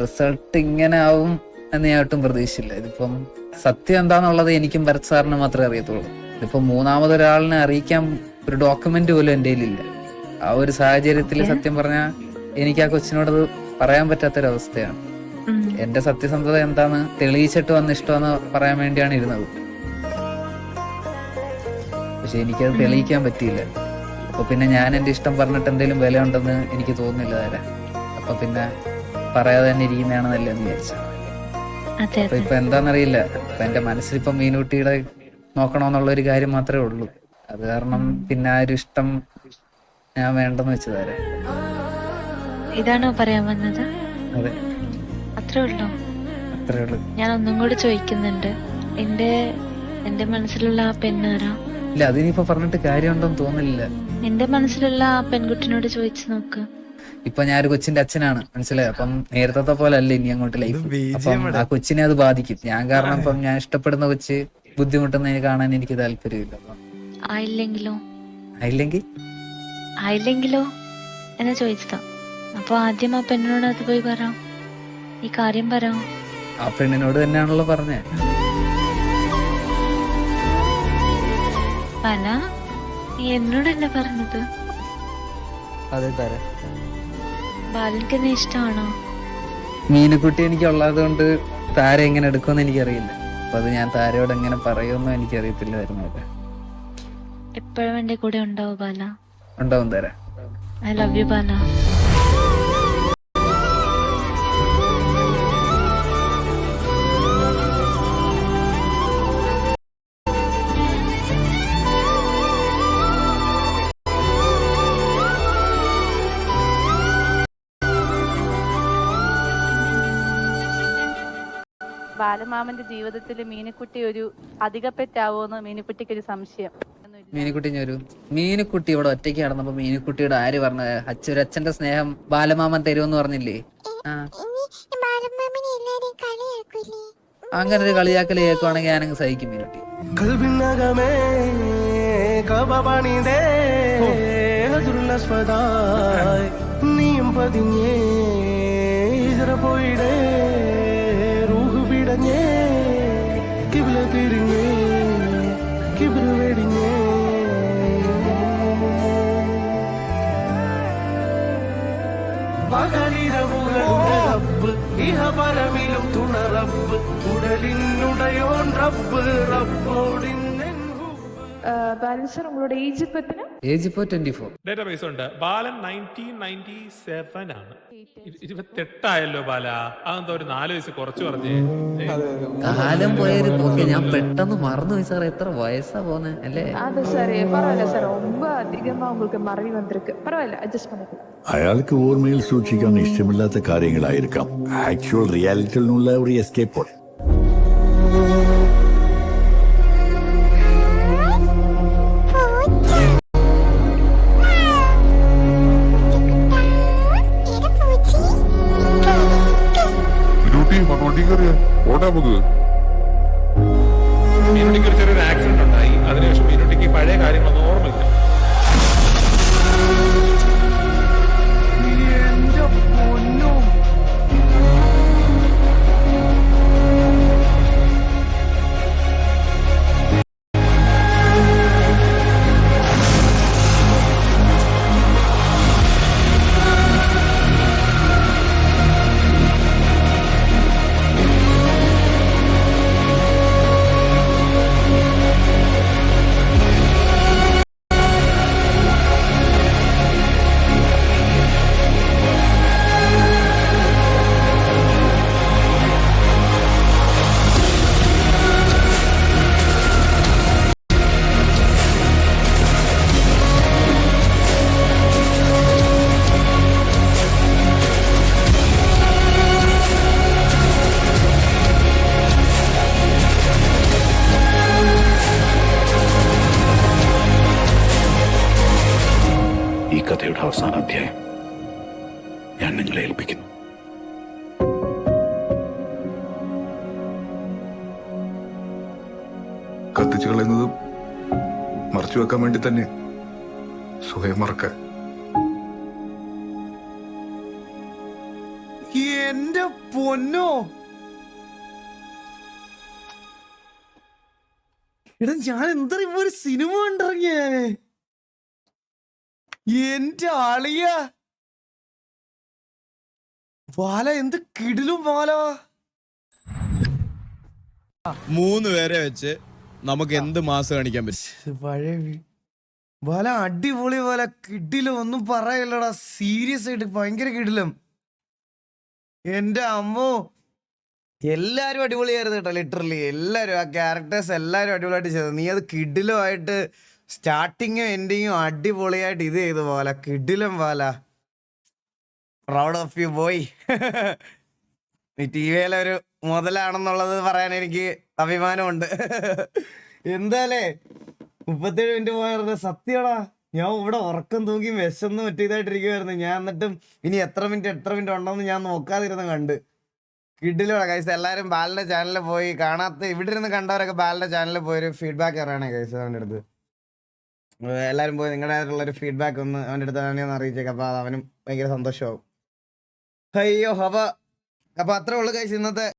റിസൾട്ട് ഇങ്ങനെ ആവും എന്ന് ഞാൻ ഒട്ടും പ്രതീക്ഷിച്ചില്ല. ഇതിപ്പം സത്യം എന്താന്നുള്ളത് എനിക്കും ഭരത് സാറിന് മാത്രമേ അറിയത്തുള്ളൂ. ഇതിപ്പോ മൂന്നാമതൊരാളിനെ അറിയിക്കാൻ ഒരു ഡോക്യുമെന്റ് പോലും എന്റെ കയ്യിലില്ല. ആ ഒരു സാഹചര്യത്തിൽ സത്യം പറഞ്ഞാൽ എനിക്ക് ആ കൊച്ചിനോട് പറയാൻ പറ്റാത്തൊരവസ്ഥയാണ്. എന്റെ സത്യസന്ധത എന്താന്ന് തെളിയിച്ചിട്ട് വന്ന് ഇഷ്ടമെന്ന് പറയാൻ വേണ്ടിയാണ് ഇരുന്നത്. പക്ഷെ എനിക്കത് തെളിയിക്കാൻ പറ്റിയില്ല. അപ്പൊ പിന്നെ ഞാൻ എന്റെ ഇഷ്ടം പറഞ്ഞിട്ട് എന്തെങ്കിലും വില ഉണ്ടെന്ന് എനിക്ക് തോന്നുന്നില്ല താര. അപ്പൊ പിന്നെ പറയാതെ തന്നെ ഇരിക്കുന്നതാണ് നല്ലതെന്ന് വിചാരിച്ചു. അപ്പൊ ഇപ്പൊ എന്താന്നറിയില്ല, ഇപ്പൊ എന്റെ മനസ്സിലിപ്പം മീനൂട്ടിയുടെ നോക്കണമെന്നുള്ള ഒരു കാര്യം മാത്രമേ ഉള്ളൂ. അത് കാരണം പിന്നെ ആ ഒരു ഇഷ്ടം ഞാൻ വേണ്ടെന്ന് വെച്ചതാരെ. ഇതാണോ പറയാൻ വന്നത്? അതെ, അത്രേ ഉള്ളൂ. അത്രേ ഉള്ളൂ. ഞാൻ ഒന്നും കൂടി ചോദിക്കുന്നുണ്ട്, എന്റെ മനസ്സിലുള്ള ആ പെണ്ണാരാ? ഇല്ല, അതിനിപ്പോ പറഞ്ഞിട്ട് കാര്യമുണ്ടെന്ന് തോന്നില്ല. എന്റെ മനസ്സിലുള്ള ആ പെൺകുട്ടിനോട് ചോദിച്ചു നോക്ക്. ഇപ്പൊ ഞാൻ ഒരു കൊച്ചിന്റെ അച്ഛനാണ്, മനസ്സിലായി. അപ്പം നേരത്തെ പോലെ അല്ല ഇനി അങ്ങോട്ട് ലൈഫ്. അപ്പം ആ കൊച്ചിനെ അത് ബാധിക്കും. ഞാൻ കാരണം ഇപ്പം ഞാൻ ഇഷ്ടപ്പെടുന്ന കൊച്ച് ബുദ്ധിമുട്ടുന്നതിന് കാണാൻ എനിക്ക് താല്പര്യമില്ല. ആയില്ലെങ്കിലോ എന്ന് ചോദിച്ചതാ. അപ്പൊ ആദ്യം ആ പെണ്ണിനോട് അത് പോയി പറ, ഈ കാര്യം പറ. ആ പെണ്ണിനോട് തന്നെയാണല്ലോ പറഞ്ഞേ. പല നീ എന്നോട് തന്നെ പറഞ്ഞത്. അതെ താര. ബാലൻക്ക് എന്നെ ഇഷ്ടമാണോ? മീനുകുട്ടി എനിക്ക് ഉള്ളത് കൊണ്ട് താര എങ്ങനെ എടുക്കുമെന്ന് എനിക്കറിയില്ല. അപ്പൊ അത് ഞാൻ താരയോട് എങ്ങനെ പറയുമെന്നും എനിക്കറിയത്തില്ലായിരുന്നു. എപ്പോഴും എന്റെ കൂടെ ഉണ്ടാവും ബാല. ഉണ്ടാവും താര. ഐ ലവ് യു ബാല. ബാലമാമന്റെ ജീവിതത്തിൽ മീനുക്കുട്ടി ഒരു അധികപ്പെറ്റാവോന്ന് മീനുക്കുട്ടിക്ക് ഒരു സംശയം. മീനുക്കുട്ടി ഇവിടെ ഒറ്റയ്ക്ക് നടന്നപ്പോ മീനുക്കുട്ടിയോട് ആര് പറഞ്ഞ ഒരു അച്ഛന്റെ സ്നേഹം ബാലമാമൻ തരുമെന്ന് പറഞ്ഞില്ലേ? അങ്ങനെ ഒരു കളിയാക്കൽ കേൾക്കുവാണെങ്കിൽ ഞാനങ്ങ് സഹിക്കും. മീനുട്ടി ബാലൻസർ ഉങ്ങളോட ഏജ് ഇപ്പോ എത്ര? ഏജ് ഇപ്പോ 24. ഡേറ്റാബേസ് ഉണ്ട്. ബാലൻ 1997 ആണ്. 28 ആയല്ലോ ബാല. അതെന്താ ഒരു 4 വയസ്സ് കുറച്ച് പറഞ്ഞേ? കാലം പോയൊരു പോക്കെ ഞാൻ പെട്ടെന്ന് മറന്നുപോയി സാർ. എത്ര വയസ്സാ പോന്നെ അല്ലേ? അത് സാറേ പരവായില്ല സാർ, ரொம்ப அதிகமா உங்களுக்கு மறவி வந்திருக்கு. பரவாயில்ல, அட்ஜஸ்ட் பண்ணிக்கலாம். അയാൾക്ക് ഓർമ്മയിൽ സൂക്ഷിക്കാൻ ഇഷ്ടമില്ലാത്ത കാര്യങ്ങളായിരിക്കാം ആക്ച്വൽ റിയാലിറ്റിയിൽ നിന്നുള്ള ഒരു എസ്കേപ്പ്. മീനുട്ടിക്ക് ഒരു ചെറിയൊരു ആക്സിഡന്റ് ഉണ്ടായി. അതിനുശേഷം മീനുട്ടിക്ക് പഴയ കാര്യങ്ങളൊന്നും ഓർമ്മയില്ല. മറച്ചു കളയുന്നതും മറച്ചു വെക്കാൻ വേണ്ടി തന്നെ, സ്വയം മറക്കാൻ. എന്റെ പൊന്നോ, എടാ ഞാൻ എന്താ ഇപ്പൊ ഒരു സിനിമ കണ്ടിറങ്ങിയേ. എന്റെ ആളിയ വാല, എന്ത് കിടിലും വാല. 3 പേരെ വെച്ച് നമുക്ക് എന്ത് മാസ് കാണിക്കാൻ പറ്റും? പഴയ വാല അടിപൊളി വാല, കിടിലും, ഒന്നും പറയല്ലടാ. സീരിയസ് ആയിട്ട് ഭയങ്കര കിടിലും. എന്റെ അമ്മോ, എല്ലാരും അടിപൊളിയായിരുന്നു കേട്ടോ. ലിറ്ററലി എല്ലാരും, ആ ക്യാരക്ടേഴ്സ് എല്ലാരും അടിപൊളിയായിട്ട് ചെയ്തു. നീ അത് കിടിലുമായിട്ട് സ്റ്റാർട്ടിങ്ങും എൻഡിങ്ങും അടിപൊളിയായിട്ട് ഇത് ചെയ്തു പോലെ. കിടിലും പോലെ. Proud of you boy. നീ ടി വിയിലൊരു മുതലാണെന്നുള്ളത് പറയാൻ എനിക്ക് അഭിമാനമുണ്ട്. എന്താലേ 37 മിനിറ്റ് പോയത് സത്യടാ. ഞാൻ ഇവിടെ ഉറക്കം തൂങ്ങി വിശന്ന് മറ്റേതായിട്ടിരിക്കുവായിരുന്നു ഞാൻ. എന്നിട്ടും ഇനി എത്ര മിനിറ്റ് ഉണ്ടോന്ന് ഞാൻ നോക്കാതിരുന്ന് കണ്ട്. കിഡിലോടാ ഗൈസ്. എല്ലാവരും ബാലിന്റെ ചാനലിൽ പോയി, കാണാത്ത ഇവിടെ ഇരുന്ന് കണ്ടവരൊക്കെ ബാലിന്റെ ചാനലിൽ പോയൊരു ഫീഡ്ബാക്ക് അറിയണേ ഗൈസ്. അവൻ്റെ അടുത്ത് എല്ലാവരും പോയി നിങ്ങളുടേതായിട്ടുള്ളൊരു ഫീഡ്ബാക്ക് ഒന്ന് അവൻ്റെ അടുത്ത് തന്നെ ഒന്ന് അറിയിച്ചേക്കാം. അപ്പോൾ അത് അവനും ഭയങ്കര സന്തോഷമാവും. അയ്യോ, അപ്പൊ അത്രേ ഉള്ളു ഗൈസ് ഇന്നത്തെ